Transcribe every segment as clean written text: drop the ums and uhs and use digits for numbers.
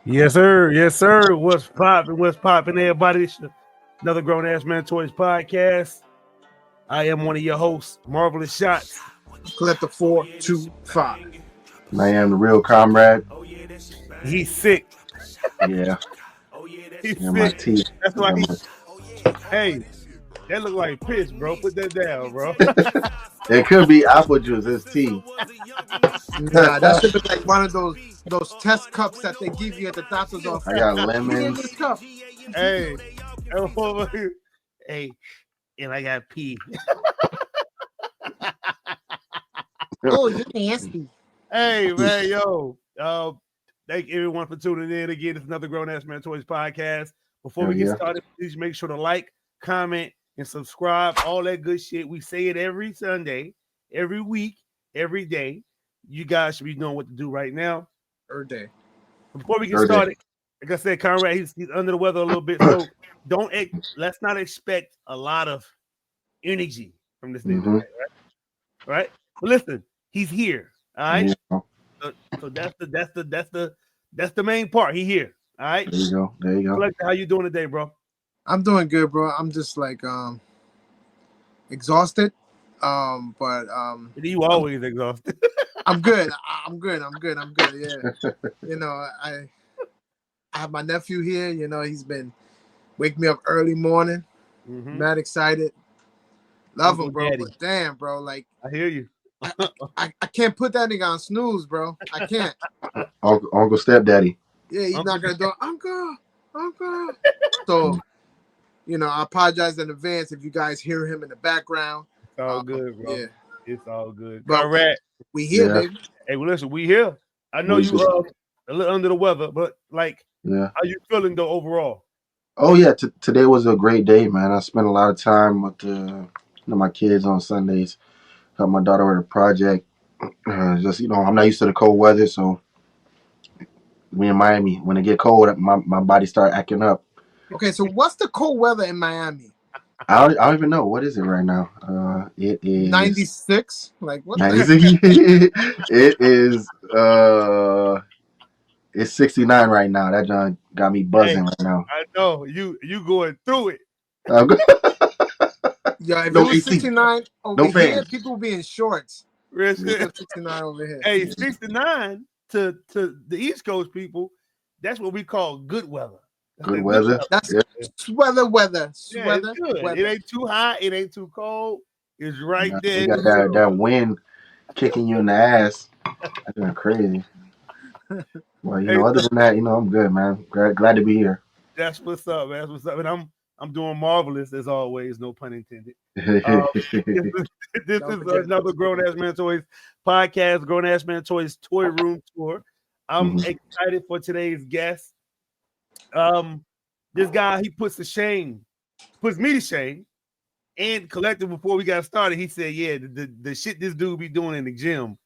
Yes, sir. Yes, sir. What's popping? What's popping, everybody? It's another Grown Ass Man Toys podcast. I am one of your hosts, Marvelous Shots. Collector 425. I am the real comrade. He's sick. Yeah. He's Yeah, my sick. teeth. That's why hey, that look like piss, bro. Put that down, bro. It could be apple juice. It's tea. Nah, that should be like one of those test cups that they give you at the doctor's office. I got Give me lemons. this cup. Hey, hey, and I got pee. Oh, you're nasty. Hey, man, yo. Thank everyone for tuning in. Again, it's another Grown Ass Man Toys podcast. Before we get started, please make sure to like, comment, and subscribe. All that good shit. We say it every Sunday, every week, every day. You guys should be knowing what to do right now. Every day. Before we get started, like I said, Conrad, he's under the weather a little bit. So let's not expect a lot of energy from this nigga, right? Right? But listen, he's here. All right. Yeah. So that's the main part. He here. All right. There you go. Collector, how you doing today, bro? I'm doing good, bro. I'm just like exhausted. But you always exhausted. I'm good. I'm good. Yeah. You know, I have my nephew here. You know, he's been waking me up early morning. Mad excited. Love him, bro. But damn, bro, like I hear you. I can't put that nigga on snooze, bro. I can't. Uncle Stepdaddy. Yeah, he's not gonna do Uncle. So, you know, I apologize in advance if you guys hear him in the background. It's all good, bro. Yeah, it's all good. But Conrad, we here, baby. Hey, well, listen, we here. I know you a little under the weather, but like, how you feeling though overall? Oh yeah, today was a great day, man. I spent a lot of time with my kids on Sundays. Helped my daughter with a project. Just I'm not used to the cold weather, so we in Miami. When it get cold, my body start acting up. Okay, so what's the cold weather in Miami? I don't even know. What is it right now? It is 96. Like what? 96. It is. It's 69 right now. That John got me buzzing right now. I know you going through it. Yeah, if it was 69 over here, people will be in shorts. 69 over here. Hey, 69 to the East Coast people, that's what we call good weather. Good weather. That's weather. Yeah, it ain't too hot. It ain't too cold. It's right there. You got that wind kicking you in the ass. That's crazy. Well, other than that, I'm good, man. Glad to be here. That's what's up, man. That's what's up. And I'm doing marvelous as always. No pun intended. This is another Grown Ass Man Toys podcast. Grown Ass Man Toys Toy Room Tour. I'm excited for today's guest. This guy, he puts me to shame. And Collective, before we got started, he said, "Yeah, the shit this dude be doing in the gym,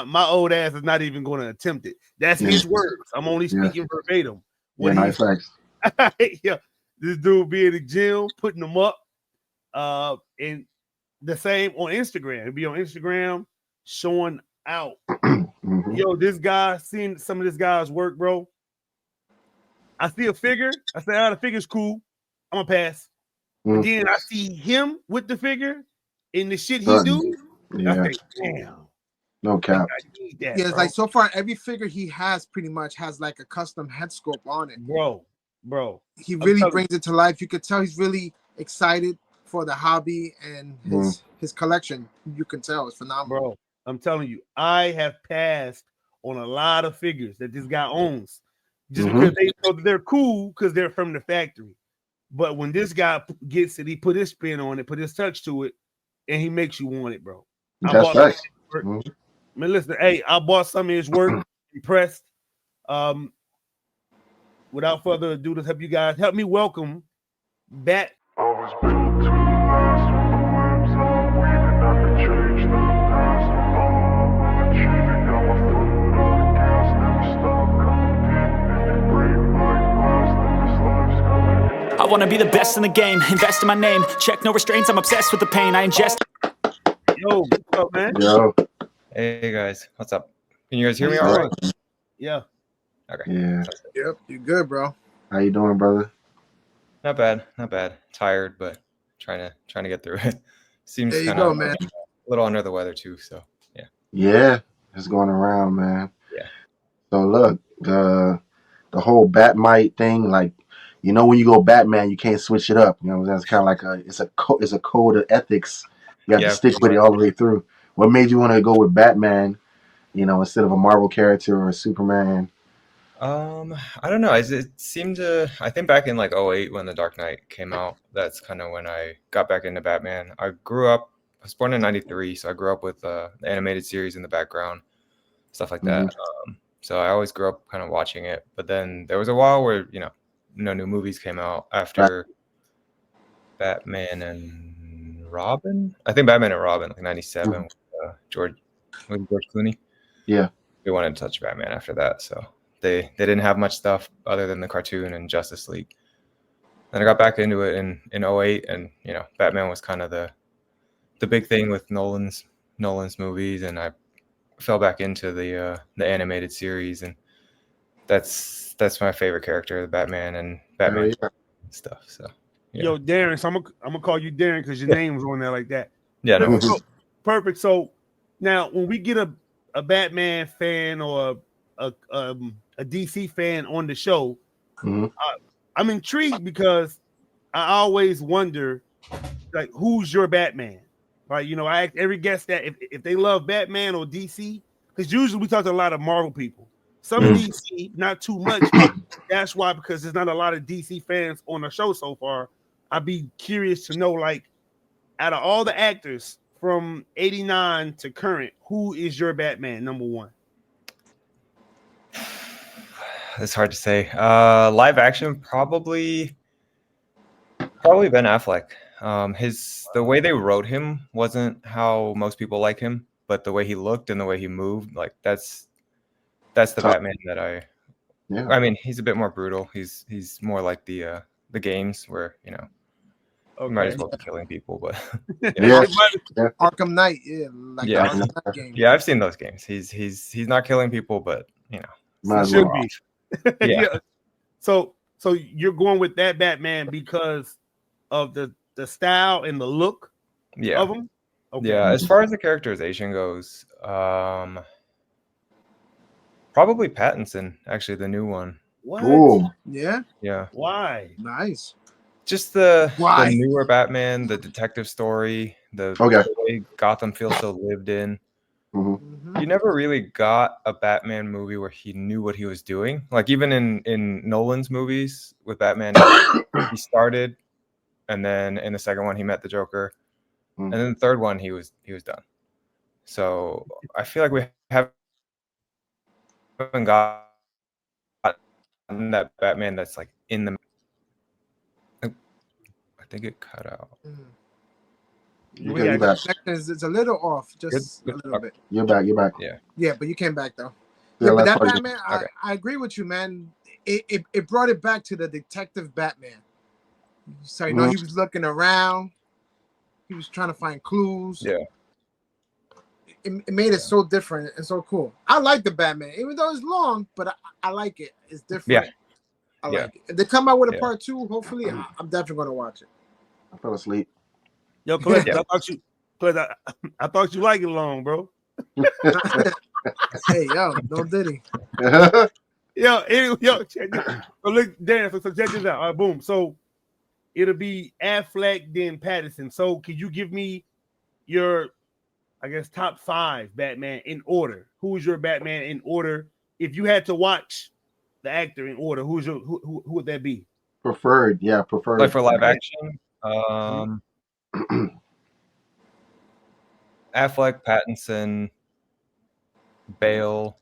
my old ass is not even going to attempt it." That's his words. I'm only speaking verbatim. Nice facts. Yeah, this dude be in the gym, putting them up, and the same on Instagram. He'll be on Instagram showing out. Yo, this guy, seeing some of this guy's work, bro. I see a figure. I say, the figure's cool. I'm gonna pass. But then I see him with the figure and the shit he do. Yeah. I think, damn. No cap. Yeah, it's like so far every figure he has pretty much has like a custom head sculpt on it. Bro. He really brings it to life. You could tell he's really excited for the hobby and his collection. You can tell it's phenomenal. Bro, I'm telling you, I have passed on a lot of figures that this guy owns. Just because they know that they're cool because they're from the factory. But when this guy gets it, he put his spin on it, put his touch to it, and he makes you want it, bro. That's right. Man, listen, hey, I bought some of his work, impressed. Without further ado, to help you guys, help me welcome Bat. Always built to last when the waves are weaving. I could change the past with all I'm achieving. Got my foot on the gas, never stop competing. If you break my glass, then this life's gonna end. I wanna be the best in the game, invest in my name, check no restraints, I'm obsessed with the pain, I ingest. Yo, what's up, man? Yo. Hey guys, what's up? Can you guys hear me all right? Yeah. Okay. Yeah. Yep, you're good, bro. How you doing, brother? Not bad. Not bad. Tired, but trying to get through it. Seems There you kind go, of man. a little under the weather too. So yeah. Yeah, it's going around, man. Yeah. So look, the whole BatMite thing, like, you know, when you go Batman, you can't switch it up. You know, that's kind of like it's a code of ethics. You have to Yeah, stick with it all the way through. What made you want to go with Batman, you know, instead of a Marvel character or a Superman? I don't know. It seemed to. I think back in like '08 when The Dark Knight came out, that's kind of when I got back into Batman. I was born in '93, so I grew up with the animated series in the background, stuff like that. So I always grew up kind of watching it. But then there was a while where no new movies came out after Batman and Robin. I think Batman and Robin, like '97, with George Clooney. Yeah. We wanted to touch Batman after that, so they didn't have much stuff other than the cartoon and Justice League. Then I got back into it in '08, and Batman was kind of the big thing with Nolan's movies, and I fell back into the animated series, and that's my favorite character, the Batman and Batman stuff. So yeah. Yo, Darren, so I'm gonna call you Darren because your name was on there like that. Yeah, no. Perfect. So now when we get a Batman fan or a DC fan on the show, I'm intrigued because I always wonder, like, who's your Batman? Right? I ask every guest that if they love Batman or DC, because usually we talk to a lot of Marvel people. Some DC, not too much. That's why, because there's not a lot of DC fans on the show so far. I'd be curious to know, like, out of all the actors from '89 to current, who is your Batman number one? It's hard to say. Live action, probably Ben Affleck. The way they wrote him wasn't how most people like him, but the way he looked and the way he moved, like that's the Batman that I. Yeah. I mean, he's a bit more brutal. He's more like the games where you might as well be killing people, but Arkham Knight, Arkham Knight game. Yeah, I've seen those games. He's not killing people, but he should be. Yeah. So you're going with that Batman because of the style and the look of him? Okay. Yeah, as far as the characterization goes, probably Pattinson, actually, the new one. What? Ooh. Yeah? Yeah. Why? Nice. Just the newer Batman, the detective story, the way Gotham feels so lived in. You never really got a Batman movie where he knew what he was doing. Like even in Nolan's movies with Batman, he started, and then in the second one he met the Joker, and then the third one he was done. So I feel like we haven't got that Batman that's like in the. I think it cut out. You're back. It's a little off, just a little bit. You're back. Yeah, but you came back though. Yeah, but that Batman, I agree with you, man. It brought it back to the detective Batman. So he was looking around, he was trying to find clues. Yeah, it made it so different and so cool. I like the Batman, even though it's long, but I like it. It's different. Yeah, I like it. If they come out with a part 2, hopefully, I'm definitely gonna watch it. I fell asleep. Yo, Cliff, I thought you liked it long, bro. Hey, yo, no diddy. Yo, check this. So look, Dan, so check this out. All right, boom. So it'll be Affleck, then Pattinson. So can you give me your, I guess, top 5 Batman in order? Who's your Batman in order? If you had to watch the actor in order, who would that be? Preferred. Like for live action, Affleck, Pattinson, Bale,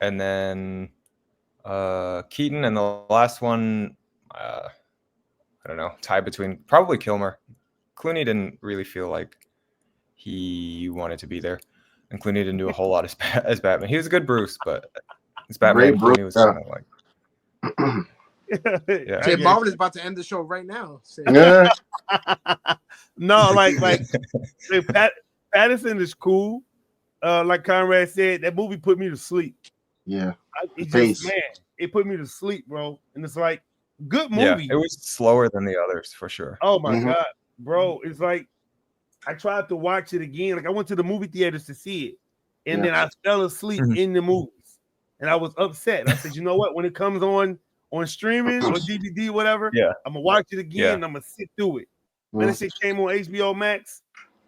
and then Keaton, and the last one, I don't know, tied between probably Kilmer. Clooney didn't really feel like he wanted to be there, and Clooney didn't do a whole lot as Batman. He was a good Bruce, but as Batman, Clooney was kind of like. Jay Marvin is about to end the show right now. No, like Pattinson is cool. Like Conrad said, that movie put me to sleep. Yeah. It Face. just, man, it put me to sleep, bro. And it's like, good Yeah, movie. it was slower than the others for sure. Oh my God, bro. It's like, I tried to watch it again. Like, I went to the movie theaters to see it. And then I fell asleep in the movies. And I was upset. I said, you know what? When it comes on streaming or DVD, whatever, I'm gonna watch it again. And I'm gonna sit through it. Then this shit came on HBO Max.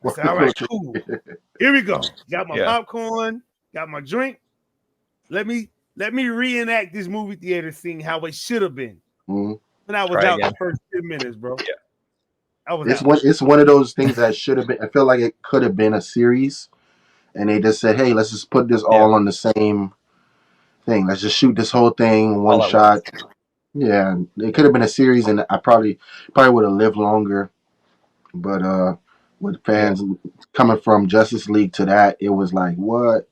I said, all right, cool. Here we go. Got my popcorn, got my drink. Let me reenact this movie theater scene how it should have been. And I was out the first 10 minutes, bro. Yeah. I was It's one of those things that should have been. I feel like it could have been a series, and they just said, "Hey, let's just put this all on the same thing. Let's just shoot this whole thing one shot." Yeah, it could have been a series, and I probably would have lived longer. But with fans coming from Justice League to that, it was like, what?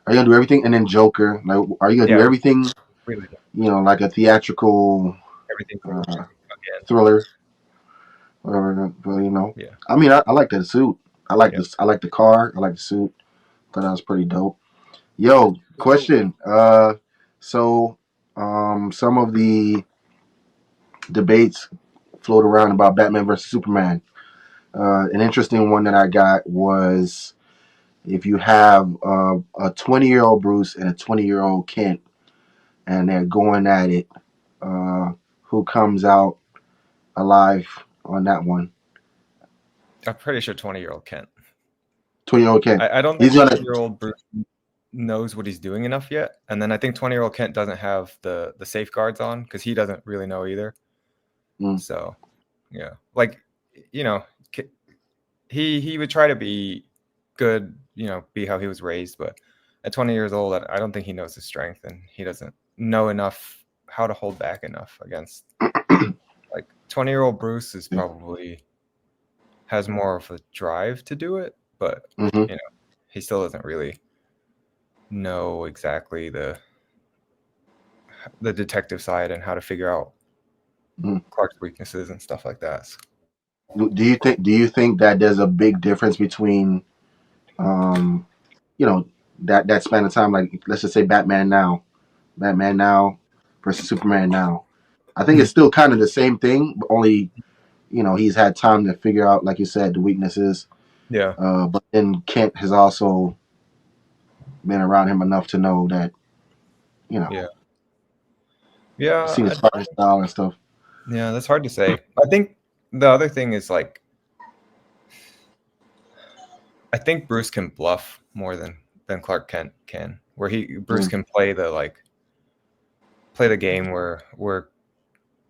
Are you gonna do everything? And then Joker, like, are you gonna do everything? Really? You know, like a theatrical thriller. Whatever, but you know, I mean, I like the suit. I like this. I like the car. I like the suit. Thought that was pretty dope. Yo, question. So, some of the debates float around about Batman versus Superman. An interesting one that I got was if you have a 20-year-old Bruce and a 20-year-old Kent, and they're going at it, who comes out alive on that one? I'm pretty sure 20-year-old Kent. 20-year-old Kent. I don't think 20-year-old Bruce knows what he's doing enough yet. And then I think 20-year-old Kent doesn't have the safeguards on because he doesn't really know either. So, yeah. Like, you know, he would try to be good, you know, be how he was raised. But at 20 years old, I don't think he knows his strength. And he doesn't know enough how to hold back enough against. Like, 20-year-old Bruce is probably has more of a drive to do it, but you know, he still doesn't really know exactly the detective side and how to figure out Clark's weaknesses and stuff like that. So. Do you think that there's a big difference between you know, that span of time, like let's just say Batman now versus Superman now? I think it's still kind of the same thing, but only, you know, he's had time to figure out, like you said, the weaknesses. Yeah. But then Kent has also been around him enough to know that, you know. Yeah. Seen his fighting style and stuff. Yeah, that's hard to say. I think the other thing is, like, I think Bruce can bluff more than Clark Kent can. Where Bruce can play the game where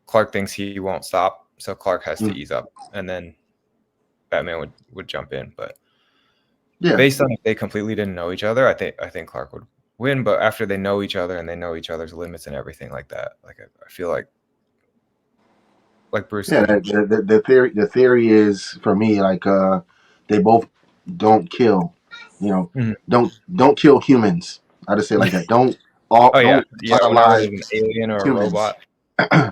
Clark thinks he won't stop, so Clark has to ease up, and then Batman would jump in. But based on if they completely didn't know each other, I think Clark would win. But after they know each other and they know each other's limits and everything like that, like I feel like Bruce. Yeah, the theory is, for me, like they both don't kill, you know, don't kill humans. I just say like that. Don't unalive an alien or humans. A robot.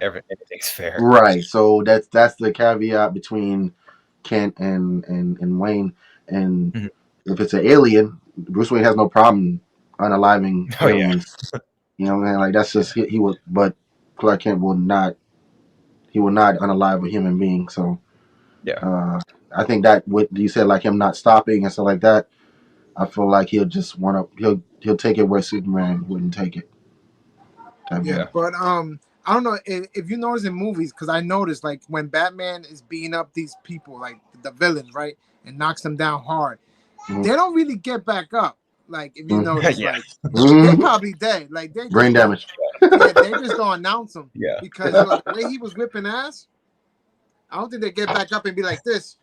Everything's fair. Right. So that's the caveat between Kent and Wayne. And if it's an alien, Bruce Wayne has no problem unaliving aliens. You know what I mean? Like, that's just he would, but Clark Kent will not. He will not unalive a human being. So I think that what you said, like him not stopping and stuff like that, I feel like he'll just he'll take it where Superman wouldn't take it. But I don't know if you notice in movies, because I noticed, like, when Batman is beating up these people, like the villains, right, and knocks them down hard, they don't really get back up. Like, if you notice, like, they're probably dead. Like, they brain damage. They just don't announce them. Yeah. Because the way he was whipping ass, I don't think they get back up and be like this.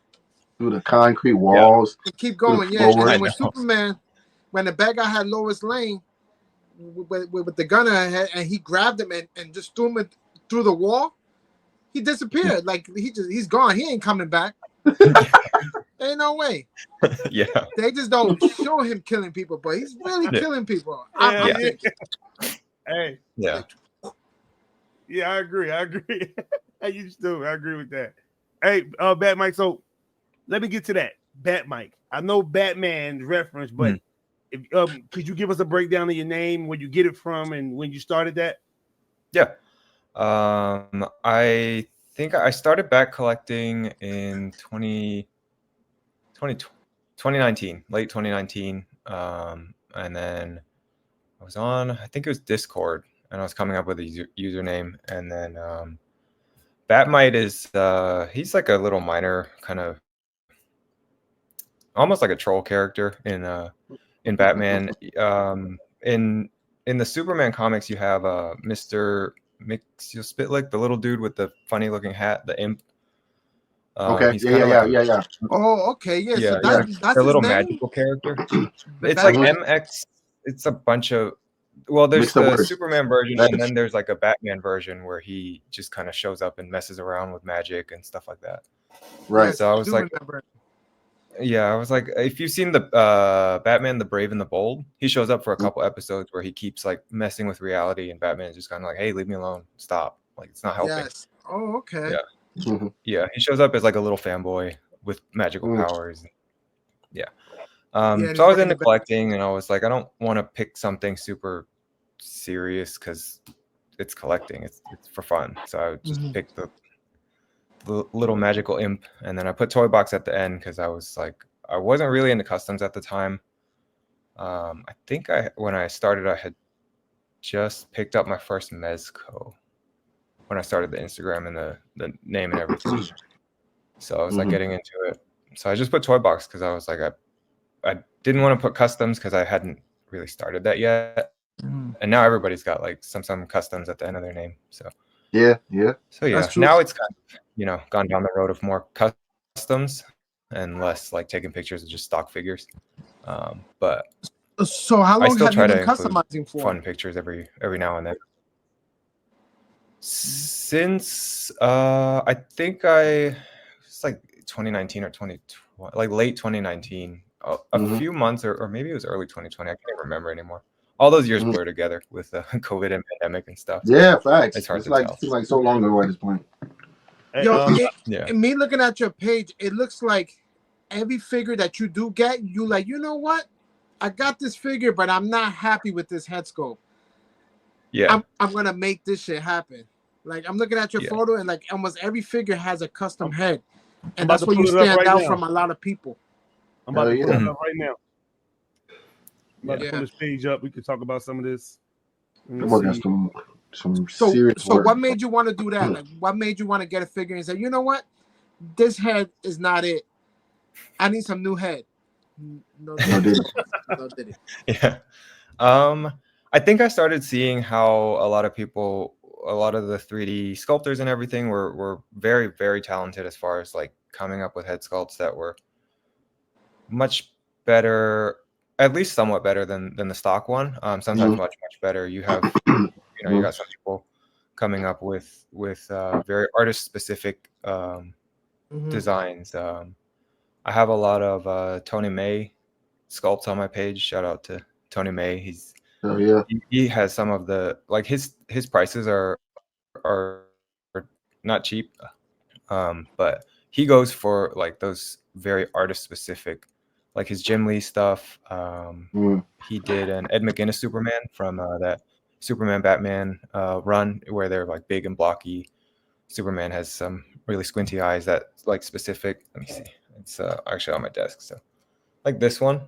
Through the concrete walls. And keep going, And then with Superman, when the bad guy had Lois Lane with the gun in her head, and he grabbed him and just threw him through the wall, he disappeared. Like, he's gone. He ain't coming back. Ain't no way. Yeah. They just don't show him killing people, but he's really killing people. Hey. Yeah. Yeah, I agree. I used to. I agree with that. Hey, BatMike. So let me get to that. BatMike. I know Batman's reference, but if, could you give us a breakdown of your name, where you get it from, and when you started that? Yeah. I think I started back collecting in 2019, late 2019. And then I was on, I think it was Discord, and I was coming up with a username. And then BatMite is, he's like a little minor kind of, almost like a troll character in Batman. In the Superman comics, you have Mr. Mxyzptlk, the little dude with the funny looking hat, the imp. Okay. He's Yeah. Oh, okay. Yeah. Yeah, So that's a his little name? magical character. The It's like Batman? MX. It's a bunch of, well, there's Mix of the words. Superman version, That's- and then there's like a Batman version where he just kind of shows up and messes around with magic and stuff like that. Right. Yes, So I was do like, remember. yeah, I was like, if you've seen the Batman, the Brave and the Bold, he shows up for a couple episodes where he keeps like messing with reality, and Batman is just kind of like, hey, leave me alone, stop, like it's not helping. Yes. Oh, okay. Yeah. Mhm. Yeah, he shows up as like a little fanboy with magical powers. Yeah. So I was into collecting, and I was like, I don't want to pick something super serious because it's collecting. It's for fun. So I would just pick the little magical imp, and then I put Toybox at the end because I was like, I wasn't really into customs at the time. I think when I started, I had just picked up my first Mezco when I started the Instagram and the name and everything. So I was like getting into it. So I just put Toybox because I was like, I didn't want to put customs because I hadn't really started that yet. And now everybody's got like some customs at the end of their name. So yeah. So yeah, now it's kind of, gone down the road of more customs and less like taking pictures of just stock figures. But so how long have you been customizing for? Fun pictures every now and then. Since I think it's like 2019 or 2020, like late 2019, a few months or maybe it was early 2020. I can't remember anymore. All those years blur together with the COVID and pandemic and stuff. Yeah, facts. It's hard it's to like, tell. It's like so long ago at this point. Yo, yeah. Me looking at your page, it looks like every figure that you do get, you like, you know what? I got this figure, but I'm not happy with this head sculpt. Yeah. I'm gonna make this shit happen. Like I'm looking at your photo, and like almost every figure has a custom head, and that's where you stand out from a lot of people. I'm about to pull it up right now. I'm about to pull this page up. We could talk about some of this. I'm working on some serious So work. what made you want to do that? Like, what made you want to get a figure and say, you know what, this head is not it. I need some new head. No, did it. Yeah. I think I started seeing how a lot of the 3D sculptors and everything were very, very talented as far as like coming up with head sculpts that were much better, at least somewhat better than the stock one. Sometimes much better. You have, you got some people coming up with very artist specific designs. I have a lot of Tony May sculpts on my page. Shout out to Tony May. He has some of the, like his prices are not cheap, but he goes for like those very artist specific, like his Jim Lee stuff. He did an Ed McGuinness Superman from that Superman Batman run where they're like big and blocky. Superman has some really squinty eyes that like specific. Let me see. It's actually on my desk. So like this one.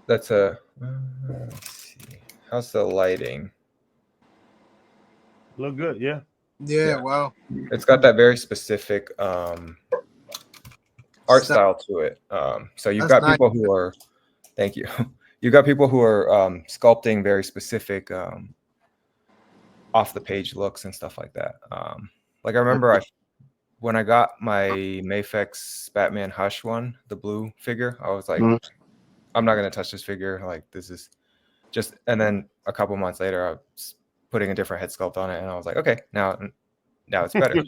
That's a, let's see. How's the lighting? Look good, yeah. Yeah, wow. It's got that very specific art style to it. So you've got people who are, thank you. You've got people who are sculpting very specific off the page looks and stuff like that. Like I remember when I got my Mafex Batman Hush one, the blue figure, I was like, I'm not going to touch this figure. Like this is just, and then a couple months later, I was putting a different head sculpt on it. And I was like, okay, now it's better.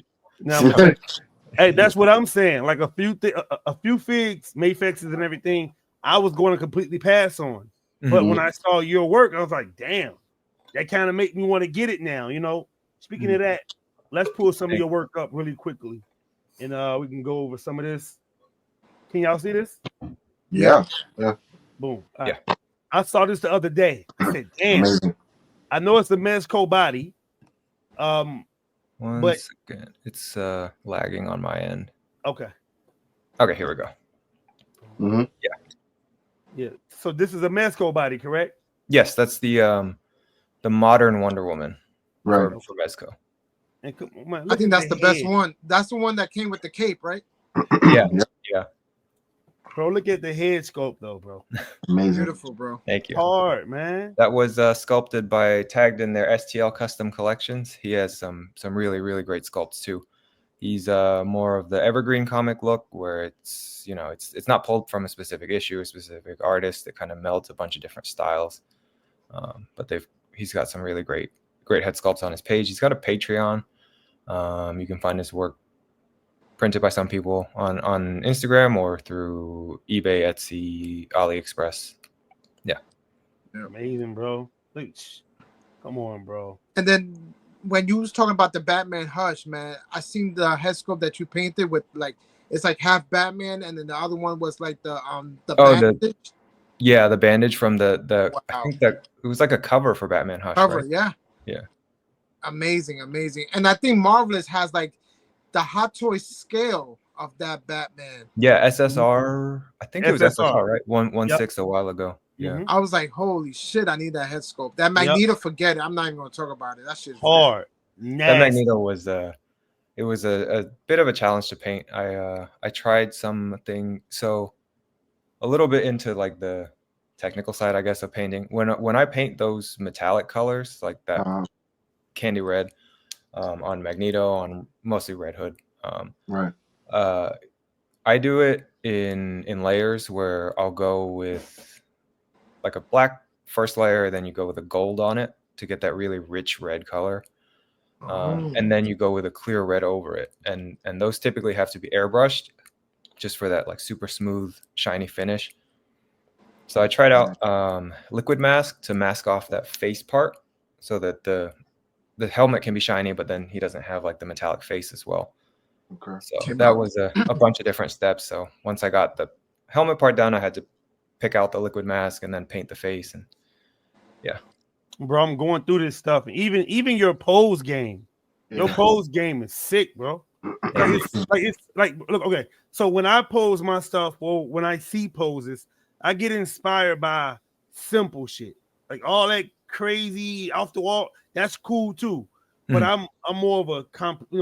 Hey, that's what I'm saying. Like a few figs, Mafexes and everything, I was going to completely pass on. But when I saw your work, I was like, damn, that kind of made me want to get it now. Speaking of that, let's pull some of your work up really quickly. And we can go over some of this. Can y'all see this? Yeah. Boom. All Yeah. right. I saw this the other day. I said, damn. Amazing. I know it's a Mezco body. One But second. It's lagging on my end. okay. Okay, here we go. Mm-hmm. Yeah. So this is a Mezco body, correct? Yes, that's the modern Wonder Woman Right. for Mezco. And man, I think that's the best head. one. That's the one that came with the cape, right? Yeah. Yep. Yeah. Bro, look at the head sculpt though, bro. Amazing. Beautiful, bro. Thank you. Hard, man. That was sculpted by Tagged in their STL custom collections. He has some really, really great sculpts too. He's more of the evergreen comic look where it's, you know, it's not pulled from a specific issue, a specific artist. It kind of melts a bunch of different styles. But he's got some really great head sculpts on his page. He's got a Patreon. You can find his work printed by some people on Instagram or through eBay, Etsy, AliExpress. Yeah. Amazing, bro. Look, come on, bro. And then when you was talking about the Batman Hush, man, I seen the head sculpt that you painted with, like, it's like half Batman, and then the other one was like the bandage. The bandage from the Wow. I think that it was like a cover for Batman Hush, Cover, right? yeah. Yeah. Amazing. And I think Marvelous has like the Hot Toy scale of that Batman. Yeah, SSR. I think it was SSR, right? 1/6 a while ago. Yeah. I was like, holy shit, I need that head sculpt. That Magneto, forget it. I'm not even gonna talk about it. That shit's hard. That Magneto was it was a bit of a challenge to paint. I tried something, so a little bit into like the technical side, I guess, of painting. When I paint those metallic colors like that candy red on Magneto, on mostly Red Hood, right. I do it in layers where I'll go with like a black first layer, then you go with a gold on it to get that really rich red color. And then you go with a clear red over it. And those typically have to be airbrushed just for that like super smooth, shiny finish. So I tried out liquid mask to mask off that face part so that the helmet can be shiny, but then he doesn't have like the metallic face as well. Okay. So that was a bunch of different steps. So once I got the helmet part done, I had to pick out the liquid mask and then paint the face. And yeah. Bro, I'm going through this stuff. Even your pose game. Your pose game is sick, bro. It's like look, okay. So when I pose my stuff, or when I see poses, I get inspired by simple shit. Like all that crazy off the wall, that's cool too. But I'm more of a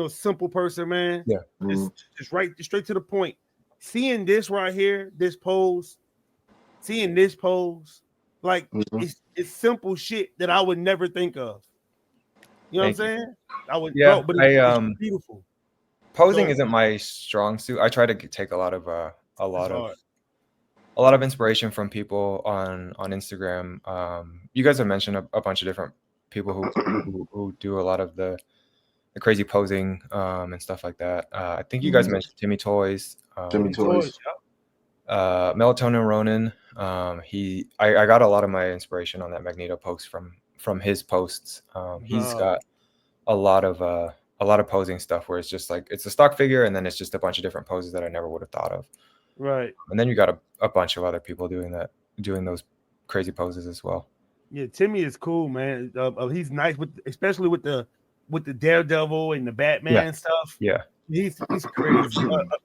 simple person, man. Yeah. Just straight to the point. Seeing this right here, this pose, seeing this pose, like it's simple shit that I would never think of. You know what I'm saying? I would, yeah, bro, but it's beautiful. Posing isn't my strong suit. I try to take a lot of inspiration from people on Instagram. You guys have mentioned a bunch of different people who do a lot of the crazy posing and stuff like that. I think you guys mentioned TimmyToyz. TimmyToyz. Melatonin Ronin. I got a lot of my inspiration on that Magneto post from his posts. He's got a lot of posing stuff where it's just like it's a stock figure and then it's just a bunch of different poses that I never would have thought of. Right. And then you got a bunch of other people doing those crazy poses as well. Yeah, Timmy is cool, man. He's nice especially with the Daredevil and the Batman stuff. Yeah, he's crazy.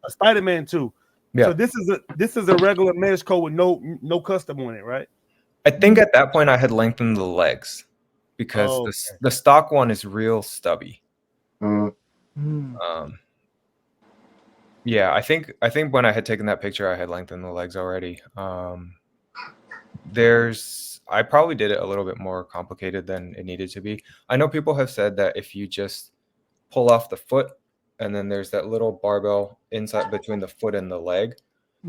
Spider-Man too. Yeah. So this is a regular Mezco with no custom on it, right? I think at that point I had lengthened the legs because the stock one is real stubby. Yeah, I think when I had taken that picture, I had lengthened the legs already. I probably did it a little bit more complicated than it needed to be. I know people have said that if you just pull off the foot and then there's that little barbell inside between the foot and the leg,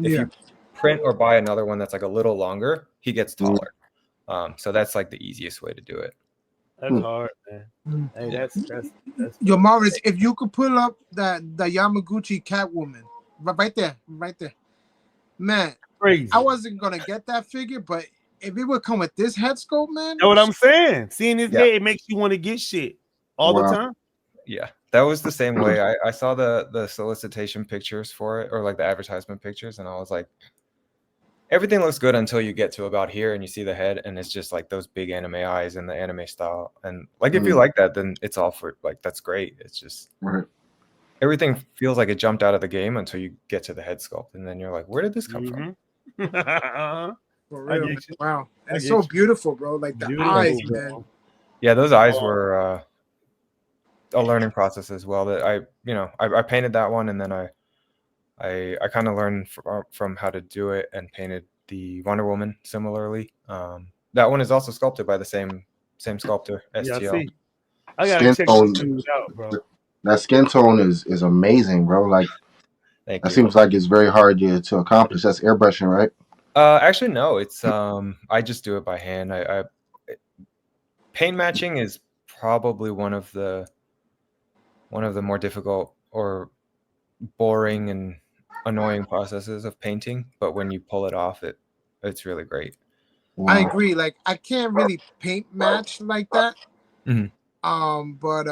if you print or buy another one that's like a little longer, he gets taller. So that's like the easiest way to do it. That's hard, man. Hey, that's Yo, Morris, if you could pull up the Yamaguchi Catwoman right there, man. Crazy. I wasn't gonna get that figure, but if it would come with this head sculpt, man. That's what I'm saying. Seeing his head, it makes you want to get shit all the time. Yeah, that was the same way. I saw the solicitation pictures for it, or like the advertisement pictures, and I was like, everything looks good until you get to about here and you see the head, and it's just like those big anime eyes and the anime style. And like if you like that, then it's all for like that's great. It's just everything feels like it jumped out of the game until you get to the head sculpt, and then you're like, where did this come from? For real. Wow, and it's so beautiful, bro. Like the eyes, man. Yeah, those eyes were a learning process as well. That I painted that one, and then I kind of learned from how to do it and painted the Wonder Woman similarly. That one is also sculpted by the same sculptor, STL. I gotta check this out, bro. That skin tone is amazing, bro. Like that seems like it's very hard to accomplish. That's airbrushing, right? Actually, no. It's I just do it by hand. Paint matching is probably one of the more difficult or boring and annoying processes of painting, but when you pull it off, it's really great. Wow. I agree. Like I can't really paint match like that. But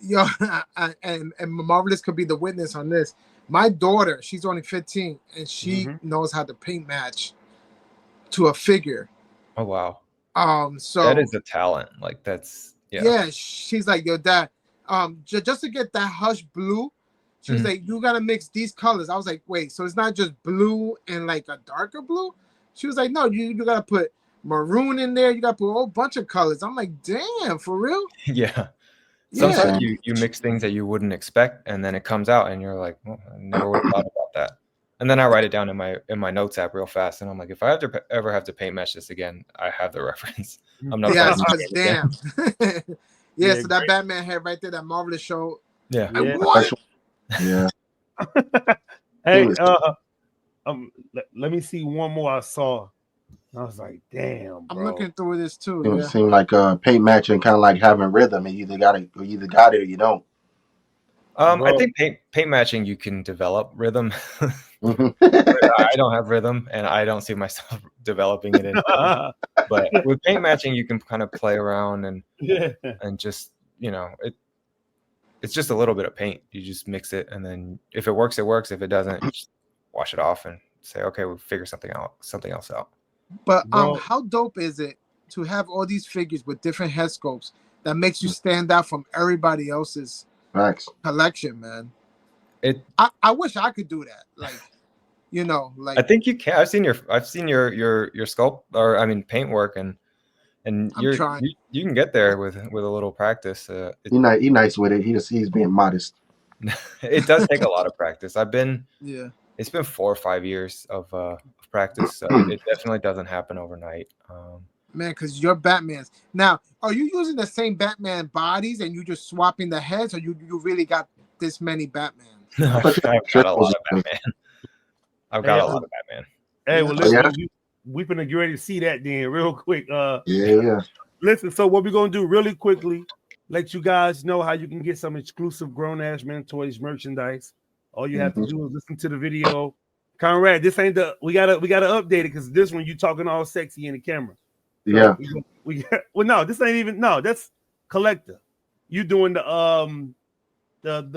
yo, and Marvelous could be the witness on this. My daughter, she's only 15, and she knows how to paint match to a figure. Oh wow. So that is a talent. Like that's yeah. She's like, yo, dad, just to get that hush blue, she's like, you gotta mix these colors. I was like, wait, so it's not just blue and like a darker blue? She was like, no, you gotta put maroon in there. You gotta put a whole bunch of colors. I'm like, damn, for real? Yeah. Sometimes you mix things that you wouldn't expect, and then it comes out, and you're like, well, I never would have thought about that. And then I write it down in my notes app real fast, and I'm like, if I ever have to paint match this again, I have the reference. I'm not. Yeah, damn. Yeah, so that Batman head right there, that Marvelous show. Yeah. Yeah. Hey, let me see one more I saw. I was like, damn, bro. I'm looking through this too. It seemed like paint matching, kind of like having rhythm, and you either got it or you don't. I think paint matching, you can develop rhythm. I don't have rhythm, and I don't see myself developing it. But with paint matching, you can kind of play around and just it's just a little bit of paint. You just mix it, and then if it works, it works. If it doesn't, you just wash it off and say, okay, we'll figure something else out. But how dope is it to have all these figures with different head sculpts that makes you stand out from everybody else's collection, man? I wish I could do that. Like, I think you can. I've seen your sculpt, or I mean paint work, and you can get there with a little practice. He's nice with it. He's being modest. It does take a lot of practice. It's been 4 or 5 years of practice, so it definitely doesn't happen overnight. Man, because you're Batman's. Now, are you using the same Batman bodies and you just swapping the heads, or you really got this many Batman? I've got a lot of Batman. I've got a lot of Batman. Hey, well, listen, we're gonna get ready to see that then real quick. Yeah. Listen, so what we're gonna do really quickly, let you guys know how you can get some exclusive Grown Ass Men Toys merchandise. All you have to do is listen to the video. Conrad, this ain't we gotta update it, because this one you talking all sexy in the camera. So no, this ain't even that's collector. You doing the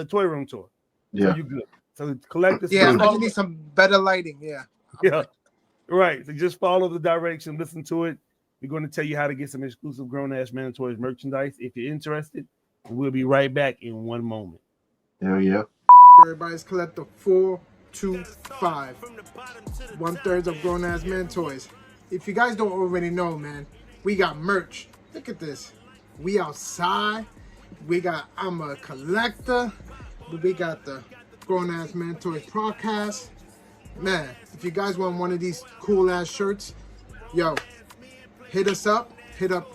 toy room tour. Yeah. So you good. So collector. Yeah, I need some better lighting. Yeah. Yeah. Right. So just follow the direction, listen to it. We're going to tell you how to get some exclusive Grown Ass Men Toys merchandise. If you're interested, we'll be right back in one moment. Hell yeah. Everybody's collector 425. 1/3 of Grown Ass Men Toys. If you guys don't already know, man, we got merch. Look at this. We outside. I'm a collector. We got the Grown Ass Men Toys podcast. Man, if you guys want one of these cool ass shirts, yo, hit us up. Hit up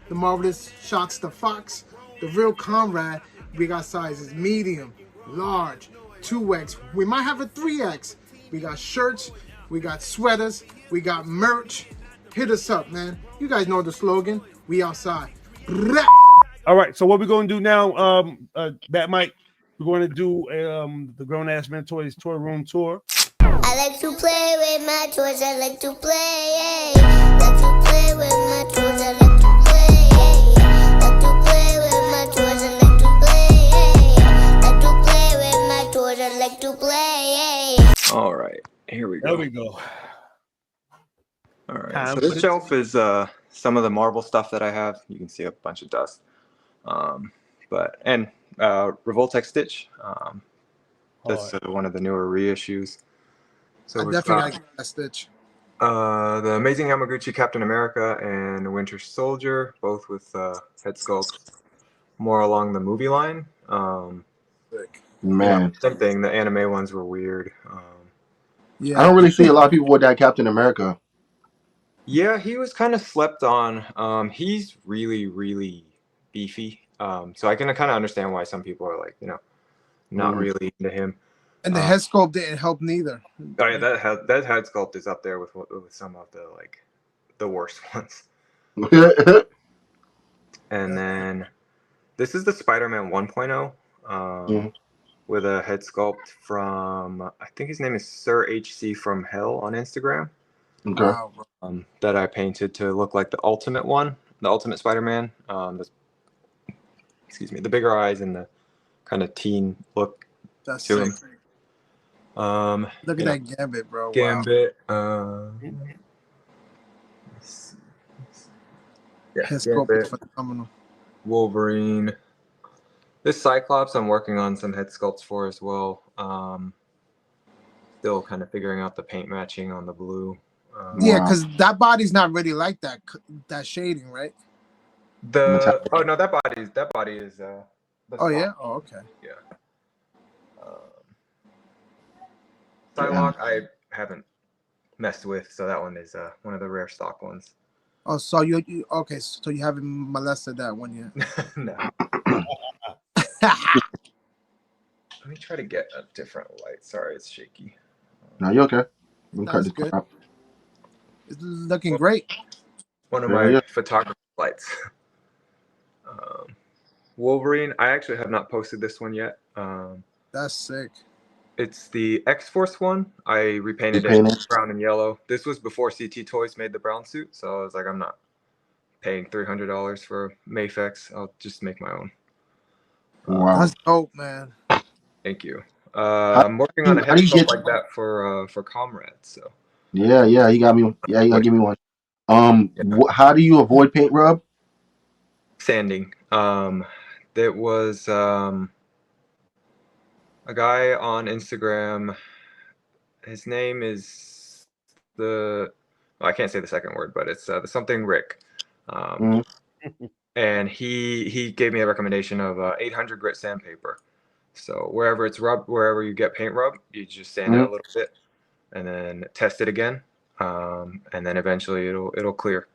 the Marvelous Shots the Fox, the Real Conrad. We got sizes medium, large, 2X. We might have a 3X. We got shirts. We got sweaters. We got merch. Hit us up, man. You guys know the slogan. We outside. All right. So what we're going to do now, BatMike, we're going to do the Grown Ass Men Toys toy room tour. I like to play with my toys. I like to play. Like to play with my toys. I like to play. Like to play with my toys. I like to play. Like to play with my toys. I like to play. All right, here we go. There we go. All right. Time So for this the shelf is some of the Marvel stuff that I have. You can see a bunch of dust. And Revoltech Stitch. That's hard. one of the newer reissues. So I we've definitely got gotta get that Stitch. the Amazing Yamaguchi Captain America and Winter Soldier, both with head sculpts more along the movie line. Sick. Man, Same thing. The anime ones were weird. Yeah. I don't really see a lot of people with that Captain America. Yeah, he was kind of slept on. He's really, really beefy. So I can kind of understand why some people are like, not really into him. And the head sculpt didn't help neither. Oh yeah, that head sculpt is up there with some of the worst ones. And then this is the Spider-Man 1.0 with a head sculpt from, I think his name is Sir HC from Hell on Instagram. Okay. Wow, bro. That I painted to look like the Ultimate one, the Ultimate Spider-Man. The bigger eyes and the kind of teen look That's to sick. him. Look at that Gambit, bro. Gambit. Yeah, His sculpt is Gambit, phenomenal. Wolverine. This Cyclops I'm working on some head sculpts for as well. Still kind of figuring out the paint matching on the blue. Yeah, because that body's not really like that shading, right? That body is the Oh yeah. stock. Oh okay. Yeah. Psylocke I haven't messed with, so that one is one of the rare stock ones. Oh, so you okay? So you haven't molested that one yet? No. Let me try to get a different light. Sorry, it's shaky. No, you okay? That's good. It's looking great. One of my photography lights. Wolverine. I actually have not posted this one yet. That's sick. It's the X-Force one. I repainted it brown and yellow. This was before CT Toys made the brown suit, so I was like, I'm not paying $300 for Mafex. I'll just make my own. Wow, that's dope, man. Thank you. I'm working on a head sculpt like that for Comrade. So yeah, he got me. Yeah, he gotta give me one. How do you avoid paint rub? Sanding. There was a guy on Instagram. His name is I can't say the second word, but it's the something Rick. And he gave me a recommendation of 800 grit sandpaper. So wherever it's rubbed, wherever you get paint rub, you just sand it a little bit, and then test it again, and then eventually it'll clear.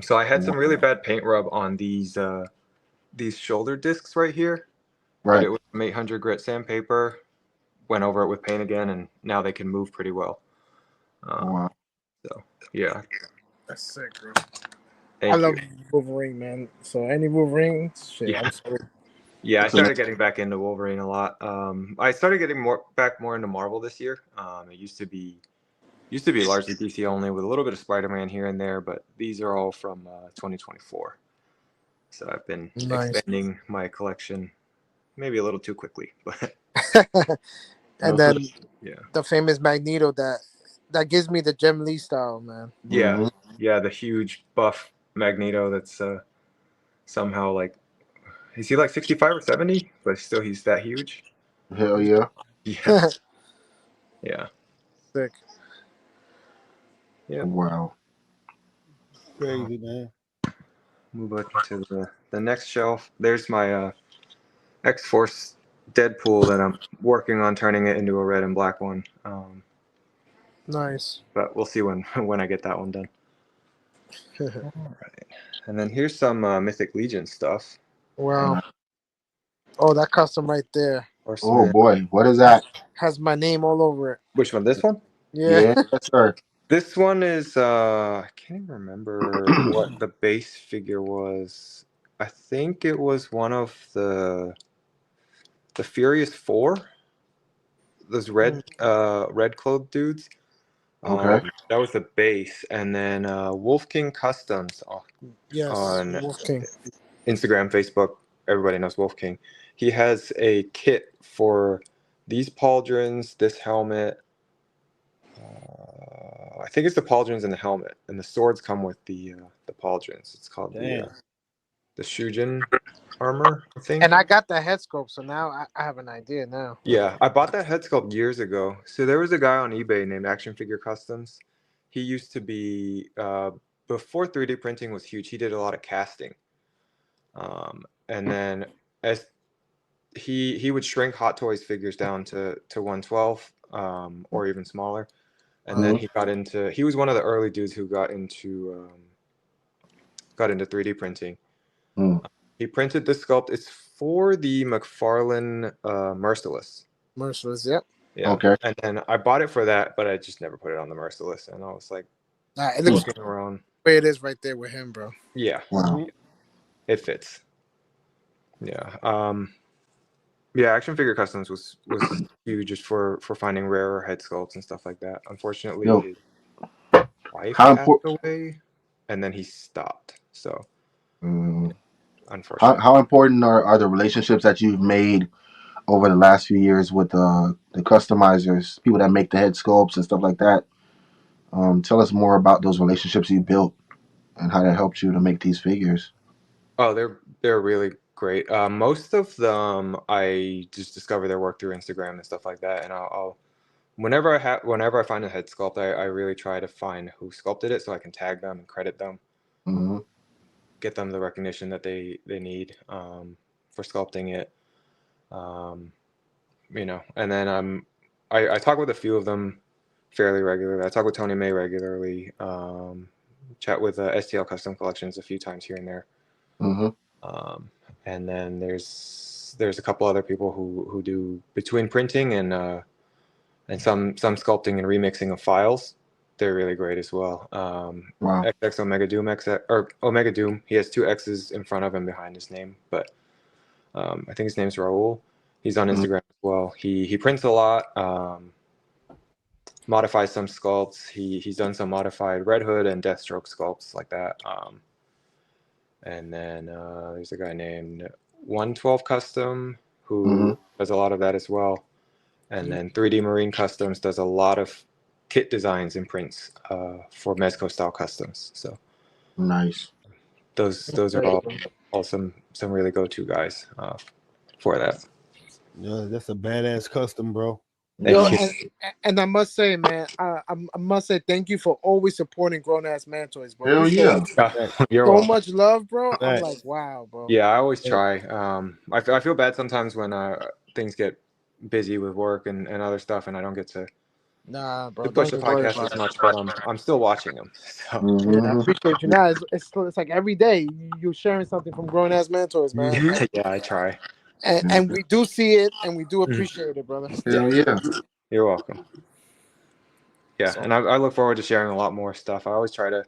So I had some really bad paint rub on these shoulder discs right here, but it was 800 grit sandpaper. Went over it with paint again, and now they can move pretty well. Wow. So yeah, that's sick, bro. I love Wolverine, man. So any Wolverine, shit, yeah. I'm sorry. Yeah, I started getting back into Wolverine a lot. I started getting more into Marvel this year. It used to be largely DC only with a little bit of Spider-Man here and there, but these are all from 2024. So I've been expanding my collection, maybe a little too quickly, but. And then the famous Magneto that gives me the Jim Lee style, man. Yeah, the huge buff Magneto that's somehow like. Is he like 65 or 70? But still, he's that huge. Hell yeah. Yeah. Yeah. Sick. Yeah. Wow. Crazy, man. Move on to the next shelf. There's my X-Force Deadpool that I'm working on turning it into a red and black one. Nice. But we'll see when I get that one done. All right. And then here's some Mythic Legion stuff. Wow. Oh, that custom right there. Oh boy, what is that? Has my name all over it. Which one? This one? Yeah. Yes, sir. This one is I can't even remember what the base figure was. I think it was one of the Furious 4. Those red clothed dudes. Okay. That was the base, and then Wolf King Customs on Wolf King. Instagram, Facebook. Everybody knows Wolf King. He has a kit for these pauldrons, this helmet, I think it's the pauldrons and the helmet, and the swords come with the pauldrons. It's called the Shujin armor, I think. And I got the head sculpt, so now I have an idea now. Yeah, I bought that head sculpt years ago. So there was a guy on eBay named Action Figure Customs. He used to be before 3D printing was huge. He did a lot of casting, and then as he would shrink Hot Toys figures down to 112 or even smaller, and then he was one of the early dudes who got into 3D printing. He printed this sculpt. It's for the McFarlane Merciless. Merciless, yep. Yeah. Okay. And then I bought it for that, but I just never put it on the Merciless, and I was like, it looks looking around. The way it is right there with him, bro. Yeah. Wow. It fits. Yeah. Yeah, Action Figure Customs was huge just for finding rarer head sculpts and stuff like that. Unfortunately, his wife passed away, and then he stopped. So, unfortunately. How important are the relationships that you've made over the last few years with the customizers, people that make the head sculpts and stuff like that? Tell us more about those relationships you built and how that helped you to make these figures. Oh, they're really great. Most of them I just discover their work through Instagram and stuff like that, and I'll whenever I find a head sculpt, I really try to find who sculpted it so I can tag them and credit them, get them the recognition that they need for sculpting it. You know, and then I talk with a few of them fairly regularly. I talk with Tony May regularly. Chat with STL Custom Collections a few times here and there. And then there's a couple other people who do between printing and some sculpting and remixing of files. They're really great as well. Wow. XX Omega Doom or Omega Doom. He has two X's in front of him behind his name, but I think his name's Raul. He's on Instagram as well. He prints a lot. Modifies some sculpts. He's done some modified Red Hood and Deathstroke sculpts like that. And then there's a guy named 112 Custom who does a lot of that as well. And then 3D Marine Customs does a lot of kit designs and prints for Mezco style customs. So nice. Those are all some really go-to guys for that. Yeah, that's a badass custom, bro. Yo, and I must say, man, I must say thank you for always supporting GrownAssMentoYz, bro. Hell yeah. You're so welcome. much love, bro. I'm like, wow, bro. Yeah, I always try. I feel bad sometimes when things get busy with work and other stuff, and I don't get to push the podcast as much, but I'm still watching them. So. I appreciate you. Now it's like every day you're sharing something from GrownAssMentoYz, man. Yeah, I try. And we do see it, and we do appreciate it, brother. Hell yeah. You're welcome. Yeah, and I look forward to sharing a lot more stuff. I always try to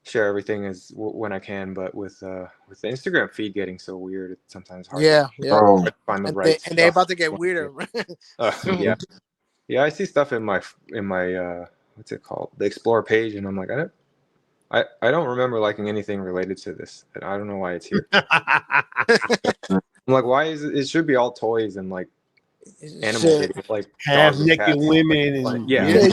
share everything when I can, but with the Instagram feed getting so weird, it's sometimes hard. Yeah. To find the right and they're about to get weirder. Yeah. I see stuff in my what's it called, the Explore page, and I'm like, I don't remember liking anything related to this, and I don't know why it's here. I'm like, why is it? It should be all toys and like animal videos, like half naked women, and